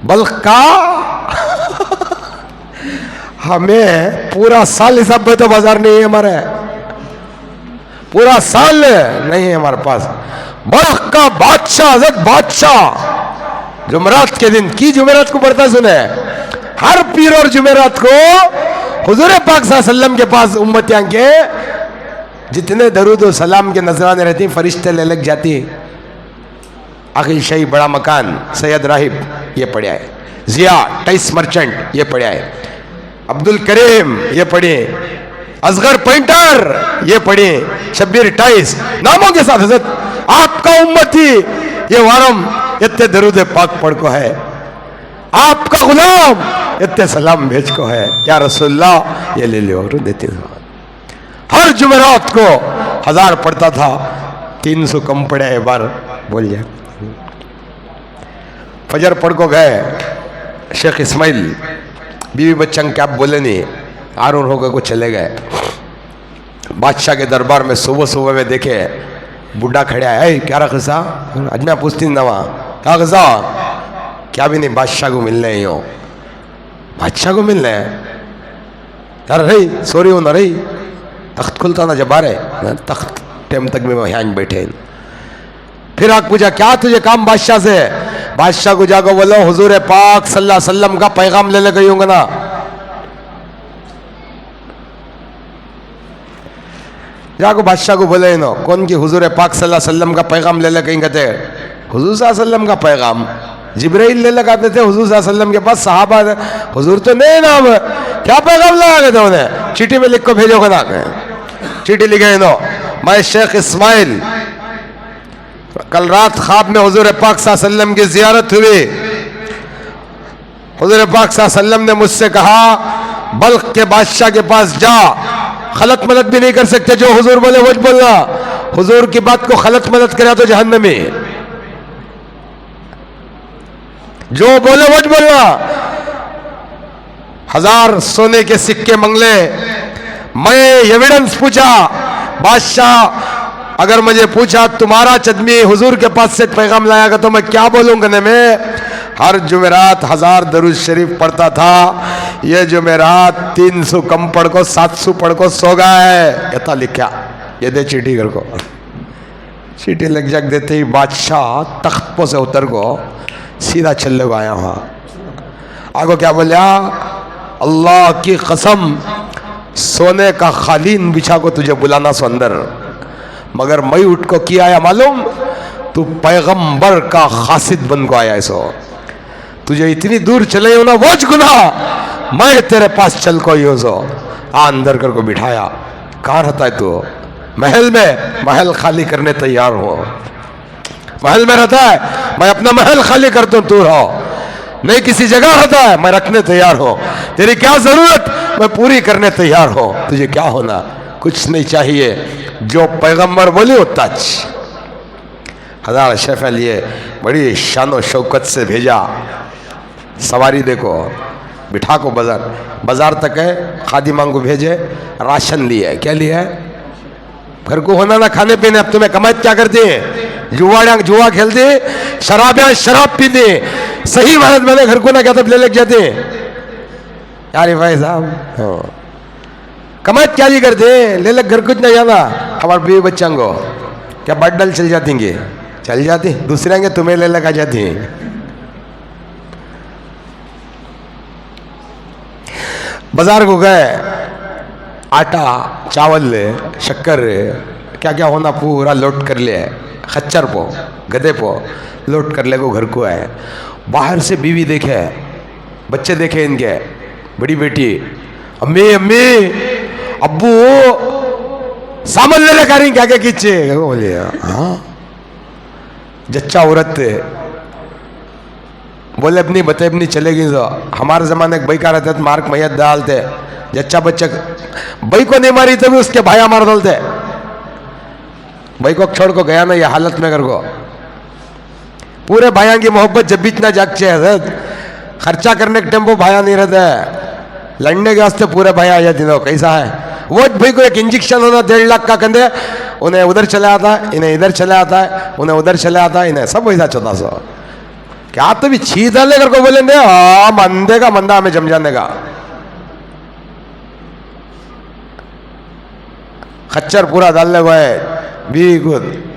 बल्ख का। हमें पूरा साल हिसाब में तो बाजार नहीं है हमारे, पूरा साल नहीं है हमारे पास। बल्ख का बादशाह, हज़रत बादशाह जुमेरात के दिन की जुमेरात को पढ़ता सुने, हर पीर और जुमेरात को हुजूर पाक सल्लल्लाहु अलैहि वसल्लम के पास उम्मतियां के जितने दरूद और सलाम के नजराने रहती, फरिश्ते ले लग जाती। आखिर शाही बड़ा मकान सैयद राहिब ये पढ़ा है, जिया टाइस मर्चेंट ये पढ़ा है, अब्दुल करीम ये पढ़े, असगर पेंटर ये पढ़े, शब्बीर टाइस नामों के साथ हजरत आपका उम्मती ये वारम इतने दरूद पाक पढ़ को है, आपका गुलाम इतने सलाम भेज को है, या रसूलल्लाह ये ले लो और देते। हर जुमेरात को 1000 पढ़ता था, 300 कम पड़े एक बार बोल जाए। फजर पढ़ को गए शेख इस्माइल, बीवी बच्चन क्या बोले नहीं, आरून होकर को चले गए। बादशाह के दरबार में सुबह सुबह में देखे बुढ़ा खड़ा है, क्या रखा आज मैं पूछती ना वहाँ क्या खसा, क्या भी नहीं, बादशाह को मिलने ही हो, बादशाह को मिलने यार रही सॉरी हो ना रही, तख्त खुलता ना जब आ रहे तख्त टाइम तक में यहाँ बैठे। फिर आग पूछा क्या तुझे काम बादशाह से, बादशाह को जाकर बोलो हुजूर पाक सल्लल्लाहु अलैहि वसल्लम का पैगाम ले ले गई होंगे ना। जाको बादशाह को बोले नो कौन की हुजूर पाक सल्लल्लाहु अलैहि वसल्लम का पैगाम ले ले कहीं कहते, हुजूर सल्लल्लाहु अलैहि वसल्लम का पैगाम जिब्राइल ले लगाते थे हुजूर सल्लल्लाहु अलैहि वसल्लम के पास, सहाबा हुजूर तो नहीं ना, क्या पैगाम लगा गए थे उन्हें, चिट्ठी में लिख को भेजो ना, चिट्ठी लिखे नो मैं शेख इस्माइल कल रात ख्वाब में हुजूर पाक सल्लल्लाहु अलैहि वसल्लम की जियारत हुई, हुजूर पाक सल्लल्लाहु अलैहि वसल्लम ने मुझसे कहा बल्ख के बादशाह के पास जा, खलत मदद भी नहीं कर सकते, जो हुजूर बोले वो बोलना, हुजूर की बात को खलत मदद करे तो जहन्नमी, जो बोले वो बोलना। 1000 सोने के सिक्के मंगले, मैं एविडेंस पूछा, बादशाह अगर मुझे पूछा तुम्हारा चदमी हुजूर के पास से पैगाम लाएगा तो मैं क्या बोलूंगा ने, मैं हर जुमेरात 1000 दरूद शरीफ पढ़ता था, ये जुमेरात 300 कम पढ़ को 700 पढ़ को सो गया है, इतना लिखा, ये दे चिट्ठी कर को, चिट्ठी लग जाग देते ही बादशाह तख्त पर से उतर को सीधा चल गया वहाँ। आगो क्या बोलिया, अल्लाह की कसम सोने का खालीन बिछा को तुझे बुलाना सो अंदर, मगर मैं उठ को किया आया मालूम, तू पैगंबर का खासिद बन को आया सो, तुझे इतनी दूर चले हो ना वो गुना, मैं तेरे पास चल को ही हो सो। अंदर कर को बिठाया। कहाँ रहता है तू? महल में। महल खाली करने तैयार हो। महल में रहता है, मैं अपना महल खाली करता हूं, तू रहो। नहीं किसी जगह रहता है, मैं रखने तैयार हो। तेरी क्या जरूरत, मैं पूरी करने तैयार हो। तुझे क्या होना? कुछ नहीं चाहिए, जो पैगंबर बोले वो तच। हज़रत अशरफ लिए बड़ी शान और शौकत से भेजा। सवारी देखो, बिठा को बाजार तक है, खादिमा को भेजे, राशन लिए। क्या लिया है? घर को होना ना खाने पीने। अब तुम्हें कमाई क्या करते हैं? जुआ खेलते, शराब पीते। सही भारत मैंने घर को ना क्या तब ले लग जाते यार भाई साहब। कमाई क्या जी करते? ले लग घर कुछ नहीं जाना। हमारे बीवी बच्चा को क्या बट डल चल जाती, चल जाती। दूसरे आएंगे तुम्हें ले लगा जाती। बाजार को गए, आटा चावल शक्कर क्या क्या होना पूरा लोड कर लिया। खच्चर पो गधे पो लोड कर ले को घर को आए। बाहर से बीवी देखे, बच्चे देखे इनके। बड़ी बेटी, अम्मी अम्मी अब्बू सामान ले लगा रही, क्या क्या खींचे। बोले हाँ। जच्चा औरत बोले अपनी बते अपनी चलेगी। तो हमारे जमाने के भाई का रहते मार्क मैयत डालते। जच्चा बच्चा भाई को नहीं मारी तभी उसके भाया मार डालते। भाई को छोड़ को गया ना ये हालत में कर को। पूरे भाया की मोहब्बत जब भी इतना जागचे है, खर्चा करने के टेम्पो भाया नहीं रहता है। लड़ने के वास्ते पूरे भाया आ जाते हैं। कैसा है वो भाई को एक इंजेक्शन होना 1.5 लाख का कंधे, उन्हें उधर चले आता है, इन्हें इधर चले आता है, उन्हें उधर चले आता है, इन्हें सब वैसा 1400। क्या तो भी छी डालने कर को बोले मंदे का मंदा हमें जम जाने का। खच्चर पूरा डालने को है, भी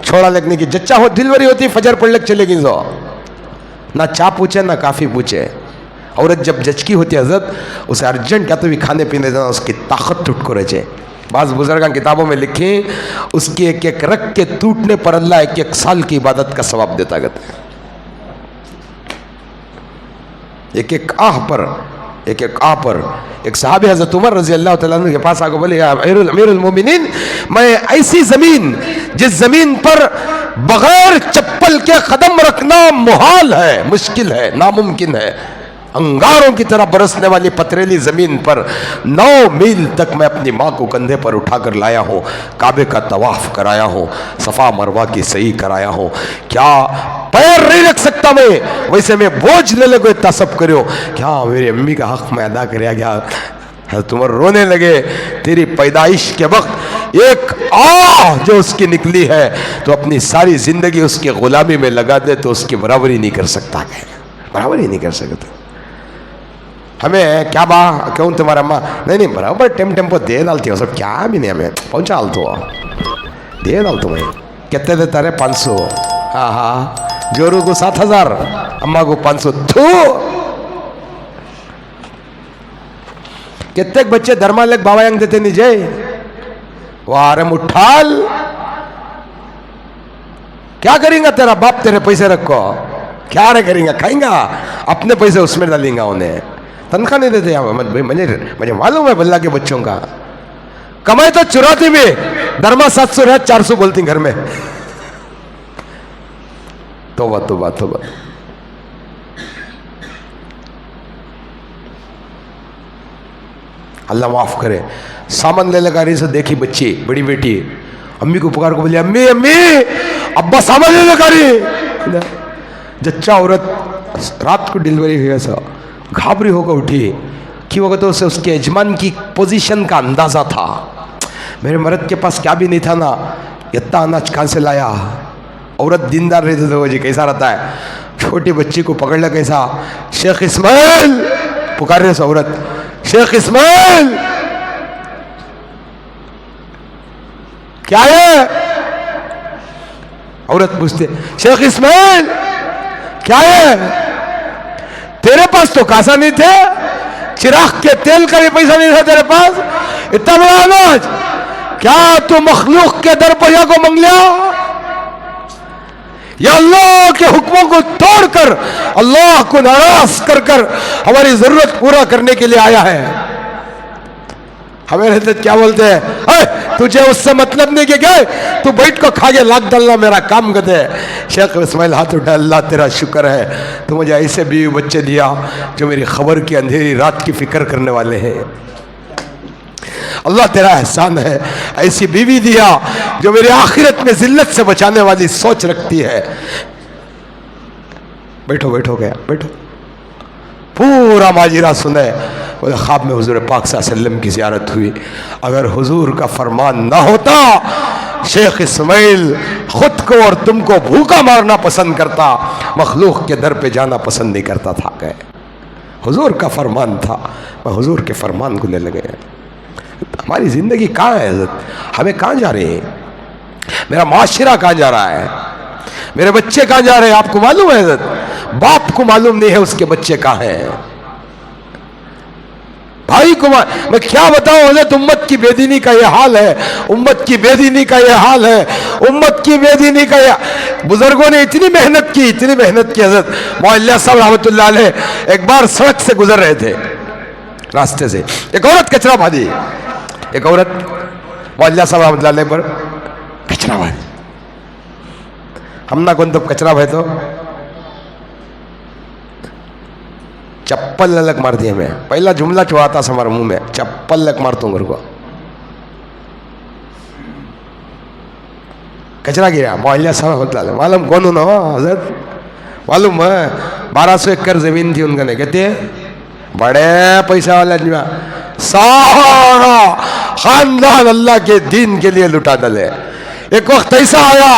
छोड़ा लगने की। जच्चा हो डिलीवरी होती फजर पड़ लग चलेगी। जो ना चा पूछे ना काफ़ी पूछे। औरत जब जचकी होती है हजरत, उसे अर्जेंट क्या तो भी खाने पीने देना, उसकी ताकत टूट को रहे। बाज़ बुजुर्ग किताबों में लिखी, उसकी एक एक रख के टूटने पर अल्लाह 1-1 साल की इबादत का सवाब देता गया। एक एक आह पर एक साहबी हज़रत उमर रज़ी अल्लाह तआला अन्हु के पास आके बोले, या अमीरुल मोमिनीन, मैं ऐसी ज़मीन जिस ज़मीन पर बगैर चप्पल के कदम रखना मुहाल है, मुश्किल है, नामुमकिन है, अंगारों की तरह बरसने वाली पथरीली ज़मीन पर 9 मील तक मैं अपनी माँ को कंधे पर उठाकर लाया हूँ, काबे का तवाफ़ कराया हूँ, सफ़ा मरवा की सही कराया हूँ। क्या पैर नहीं रख सकता मैं, वैसे मैं बोझ ले लगे इतना सब करो। क्या मेरी अम्मी का हक़ मैं अदा कर क्या? तुम रोने लगे। तेरी पैदाइश के वक्त एक आह जो उसकी निकली है, तो अपनी सारी ज़िंदगी उसकी ग़ुलामी में लगा दे तो उसकी बराबरी नहीं कर सकता। बराबरी नहीं कर सकता। हमें क्या बा क्यों तुम्हारा अम्मा नहीं बराबर टेम्पो दे डालती हो सब, क्या भी नहीं हमें पहुँचा डाल तो दे डाल तुम्हें। कितने देता रहे? 500। हाँ जोरू को 7000, अम्मा को 500। थू कितने बच्चे धर्मालक बाबा यंग देते नहीं जय वारे मुठाल। क्या करेंगे तेरा बाप? तेरे पैसे रखो क्या रे करेंगे? खाएंगा अपने पैसे उसमें डालेंगे। उन्हें तनख्वाह नहीं देते यहाँ भाई। मुझे मालूम है बल्ला के बच्चों का कमाई तो चुराती भी धर्मा 700 रह 400 बोलती घर में। तौबा तौबा तौबा। अल्लाह माफ करे। सामान ले लगा रही से देखी बच्ची, बड़ी बेटी अम्मी को पुकार को बोली, अम्मी अम्मी अब्बा सामान ले लगा रही। जच्चा औरत रात को डिलीवरी हुई ऐसा घाबरी होकर उठी। क्यों होगा? तो उसे उसके यजमान की पोजीशन का अंदाजा था। मेरे मर्द के पास क्या भी नहीं था ना, इतना अनाज कहाँ से लाया? औरत दीनदार रहती तो जी कैसा रहता है? छोटी बच्ची को पकड़ लिया कैसा, शेख इस्माइल पुकार रहे औरत, शेख इस्माइल क्या है? औरत पूछते, शेख इस्माइल क्या है? तेरे पास तो कासा नहीं थे, चिराग के तेल का भी पैसा नहीं था तेरे पास, इतना बड़ा अनाज क्या तू मखलूक के दर पर को मंग लिया? या अल्लाह के हुक्मों को तोड़कर अल्लाह को नाराज कर कर हमारी जरूरत पूरा करने के लिए आया है। हमें हजरत क्या बोलते हैं, तुझे उससे मतलब नहीं कि गए तू बैठ को खा के लाख डालना मेरा काम कर दे। शेख इस्माइल हाथ उठा, अल्लाह तेरा शुक्र है तो मुझे ऐसे बीवी बच्चे दिया जो मेरी खबर की अंधेरी रात की फिक्र करने वाले हैं। अल्लाह तेरा एहसान है, ऐसी बीवी दिया जो मेरी आखिरत में जिल्लत से बचाने वाली सोच रखती है। बैठो बैठो गया बैठो, पूरा माजिरा सुने। बोले ख्वाब में हुजूर पाक सल्लल्लाहु अलैहि वसल्लम की ज़ियारत हुई। अगर हुजूर का फरमान ना होता शेख इस्माइल खुद को और तुमको भूखा मारना पसंद करता, मखलूक के दर पे जाना पसंद नहीं करता था। गए हुजूर का फरमान था, मैं हुजूर के फरमान को ले लगे। हमारी ज़िंदगी कहाँ है हज़रत, हमें कहाँ जा रहे हैं, मेरा माशरा कहाँ जा रहा है, मेरे बच्चे कहाँ जा रहे हैं? आपको मालूम है हज़रत, बाप को मालूम नहीं है उसके बच्चे कहाँ हैं, भाई को मैं क्या बताऊं हज़रत। उम्मत की बेदीनी का यह हाल है, उम्मत की बेदीनी का यह हाल है, उम्मत की बेदीनी का यह। बुजुर्गों ने इतनी मेहनत की हज़रत। मौला साहब रहमतुल्लाह अलैह एक बार सड़क से गुजर रहे थे, रास्ते से एक औरत कचरा भादी, एक औरत मौला साहब रहमतुल्लाह अलैह पर कचरा भादी। हम ना कौन तो कचरा भाई तो चप्पल लग मार दिए। मैं पहला जुमला चुड़ाता था हमारे मुंह में, चप्पल लग मार तू को। कचरा गिरा मोहल्ला साहब मतलब मालूम कौन ना हजरत, मालूम है 1200 एकड़ जमीन थी उनका, नहीं कहते बड़े पैसा वाला सारा खानदान अल्लाह के दीन के लिए लुटा डाले। एक वक्त ऐसा आया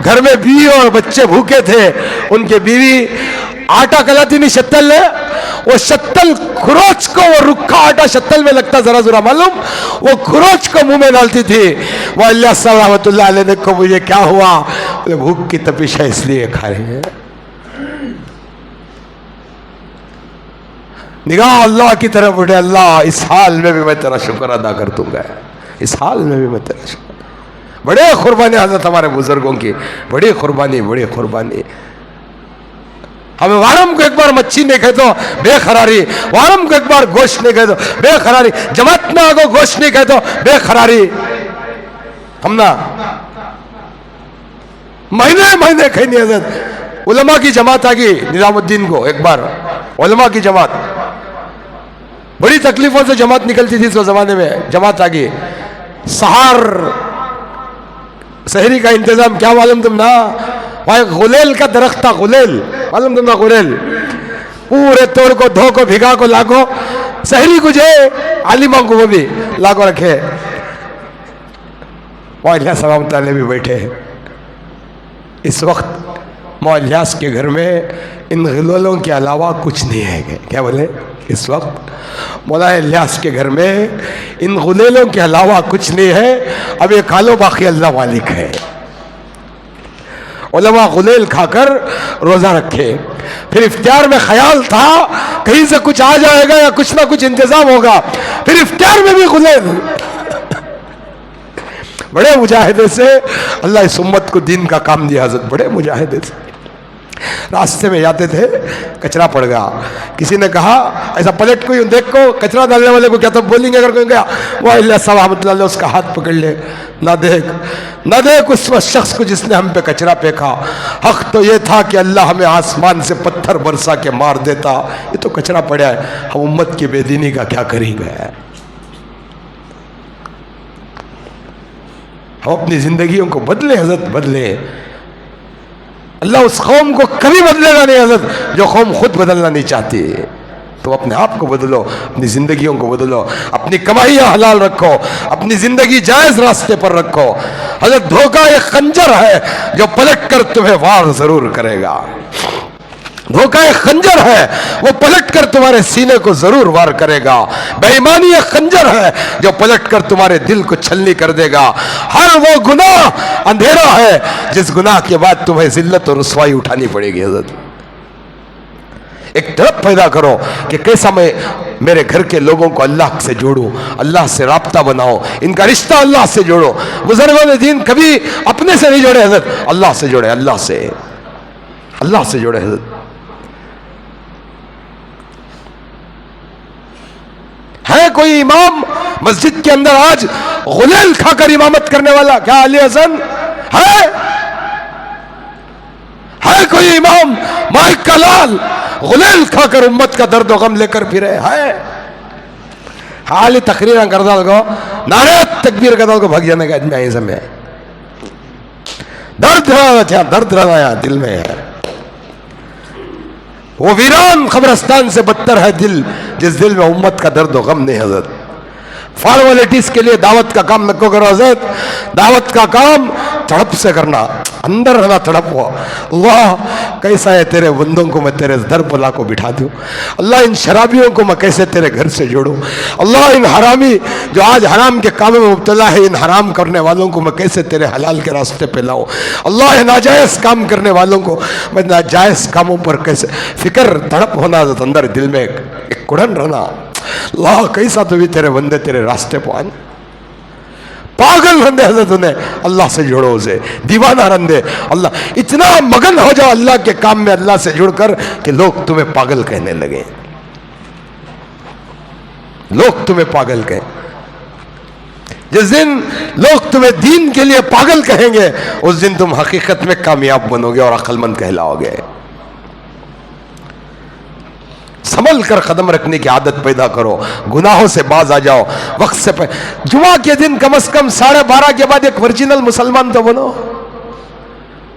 घर में बीवी और बच्चे भूखे थे, उनके बीवी आटा कलाती नहीं शत्तल है, वो शत्तल खुरोच को, वो रुखा आटा शत्तल में लगता जरा जरा मालूम, वो खुरोच को मुंह में डालती थी। वो अल्लाह साहब रहमतुल्लाह अलैह ने को मुझे क्या हुआ, बोले भूख की तपिश है इसलिए खा रहे हैं। निगाह अल्लाह की तरफ उठे, अल्लाह इस हाल में भी मैं तेरा शुक्र अदा कर दूंगा, इस हाल में भी मैं तेरा शुक्र। बड़े कुर्बानी हजरत हमारे बुजुर्गों की, बड़ी कुर्बानी, बड़ी कुर्बानी। हमें वारम को एक बार मच्छी नहीं खाए तो बेखरारी, वारम को एक बार गोश्त नहीं खाए तो बेखरारी, जमात में आगो गोश्त नहीं खाए तो बेखरारी। हम ना महीने महीने खाई नहीं हजरत। उलमा की जमात आ गई निजामुद्दीन को, एक बार उलमा की जमात, बड़ी तकलीफों से जमात निकलती थी उस जमाने में, जमात आ गई। सहरी का इंतजाम क्या मालूम तुम ना, वहां गुलेल का दरख्त था, गुलेल मालूम तुम ना, गुलेल पूरे तोड़ को धो को भिगा को लागो, सहरी को जे आलिमा को वो भी लागो रखे। मौलिया सलाम ताले भी बैठे हैं। इस वक्त मौलियास के घर में इन गुलेलों के अलावा कुछ नहीं है। क्या बोले, इस वक्त मौला इलियास के घर में इन गुलेलों के अलावा कुछ नहीं है। अब ये खालो बाकी अल्लाह मालिक है। उलमा गुलेल खाकर रोज़ा रखे, फिर इफ्तार में ख्याल था कहीं से कुछ आ जाएगा या कुछ ना कुछ इंतजाम होगा, फिर इफ्तार में भी गुलेल। बड़े मुजाहिदे से अल्लाह इस उम्मत को दीन का काम दिया हज़रत, बड़े मुजाहिदे से। रास्ते में जाते थे, कचरा पड़ गया, किसी ने कहा ऐसा पलट को यूं देख को, कचरा डालने वाले को क्या तो बोलेंगे अगर कोई गया, वह अल्लाह सलामतुल्लाह उसका हाथ पकड़ ले, ना देख उस शख्स को जिसने हम पे कचरा फेंका। हक तो ये था कि अल्लाह हमें आसमान से पत्थर बरसा के मार देता, ये तो कचरा पड़ा है, हम उम्मत की बेदीनी का क्या करेंगे। हम अपनी जिंदगियों को बदले हजरत, बदले। अल्लाह उस कौम को कभी बदलेगा नहीं हजरत जो कौम खुद बदलना नहीं चाहती। तो अपने आप को बदलो, अपनी जिंदगियों को बदलो, अपनी कमाइयाँ हलाल रखो, अपनी जिंदगी जायज रास्ते पर रखो। हजरत धोखा एक खंजर है जो पलट कर तुम्हें वार जरूर करेगा। धोखा एक खंजर है, वो पलट कर तुम्हारे सीने को जरूर वार करेगा। बेईमानी एक खंजर है जो पलट कर तुम्हारे दिल को छलनी कर देगा। हर वो गुनाह अंधेरा है जिस गुनाह के बाद तुम्हें जिल्लत और रुसवाई उठानी पड़ेगी। हजरत एक तरफ पैदा करो कि कैसा मैं मेरे घर के लोगों को अल्लाह से जोड़ूं, अल्लाह से राब्ता बनाओ, इनका रिश्ता अल्लाह से जोड़ो। बुजुर्गों ने दीन कभी अपने से नहीं जोड़े हजरत, अल्लाह से जोड़े, अल्लाह से। अल्लाह से जुड़े हजरत। है कोई इमाम मस्जिद के अंदर आज गुलेल खाकर इमामत करने वाला? क्या अली हसन है कोई इमाम माइक का लाल गुलेल खाकर उम्मत का दर्द गम लेकर फिरे? है हाल तकरीर कर दो नारे तकबीर कर दो भाग जाने का इतना समय दर्द रहना यहाँ दिल में है। वो वीरान कब्रिस्तान से बदतर है दिल जिस दिल में उम्मत का दर्द गम नहीं। हजरत फॉर्मेलिटीज के लिए दावत का काम नको करो हजरत, दावत का काम तड़प से करना, अंदर रहना तड़प हो। अल्लाह कैसा है तेरे बंदों को मैं तेरे दर पर लाको बिठा दूं। अल्लाह इन शराबियों को मैं कैसे तेरे घर से जोड़ूं। अल्लाह इन हरामी जो आज हराम के कामों में मुब्तला है, इन हराम करने वालों को मैं कैसे तेरे हलाल के रास्ते पे लाऊं। अल्लाह नाजायज़ काम करने वालों को मैं नाजायज़ कामों पर कैसे फिक्र तड़प होना अंदर दिल में एक कुड़न रहना। अल्लाह कैसा तो भी तेरे बंदे तेरे रास्ते पर आए पागल रंदे हजरत उन्हें अल्लाह से जोड़ो, उसे दीवाना रंदे। अल्लाह इतना मगन हो जाओ अल्लाह के काम में अल्लाह से जुड़कर कि लोग तुम्हें पागल कहने लगे, लोग तुम्हें पागल कहें। जिस दिन लोग तुम्हें दीन के लिए पागल कहेंगे उस दिन तुम हकीकत में कामयाब बनोगे और अक्लमंद कहलाओगे। संभल कर कदम रखने की आदत पैदा करो, गुनाहों से बाज आ जाओ। वक्त से जुमा के दिन कम से कम 12:30 के बाद एक ओरिजिनल मुसलमान तो बनो।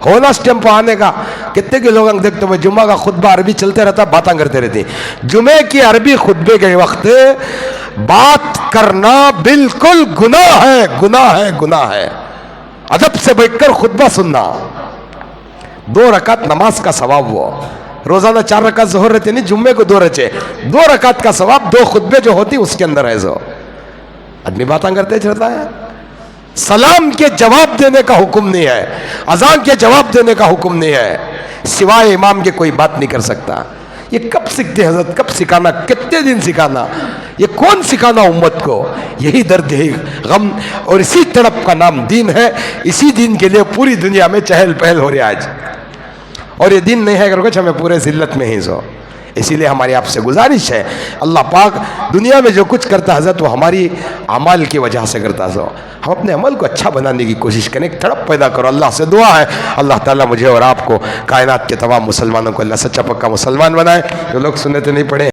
होना स्टेम्प आने का कितने के लोग देखते मैं जुम्मा का खुतबा अरबी चलते रहता, बातें करते रहती। जुमे की अरबी खुतबे के वक्त बात करना बिल्कुल गुनाह है, गुनाह है, गुनाह है। अदब से बैठकर खुतबा सुनना, 2 रकात नमाज का सवाब। वो रोजाना 4 रकात ज़ोहर रहते नहीं, जुम्मे को 2 रचे, 2 रकात का सवाब 2 खुतबे जो होती उसके अंदर है। जो आदमी बातें करते रहता है। सलाम के जवाब देने का हुक्म नहीं है, अजान के जवाब देने का हुक्म नहीं है, सिवाय इमाम के कोई बात नहीं कर सकता। ये कब सीखते हजरत, कब सिखाना, कितने दिन सिखाना, ये कौन सिखाना उम्मत को? यही दर्द है, गम और इसी तड़प का नाम दीन है। इसी दीन के लिए पूरी दुनिया में चहल पहल हो रही है आज। और ये दिन नहीं है अगर कुछ हमें पूरे जिल्लत में ही सो। इसीलिए हमारी आपसे गुजारिश है, अल्लाह पाक दुनिया में जो कुछ करता है हजरत वो हमारी अमाल की वजह से करता है। हम अपने अमल को अच्छा बनाने की कोशिश करें, एक तड़प पैदा करो। अल्लाह से दुआ है अल्लाह ताला मुझे और आपको कायनात के तमाम मुसलमानों को अल्लाह सच्चा पक्का मुसलमान बनाए। जो लोग सुन्नत नहीं पढ़े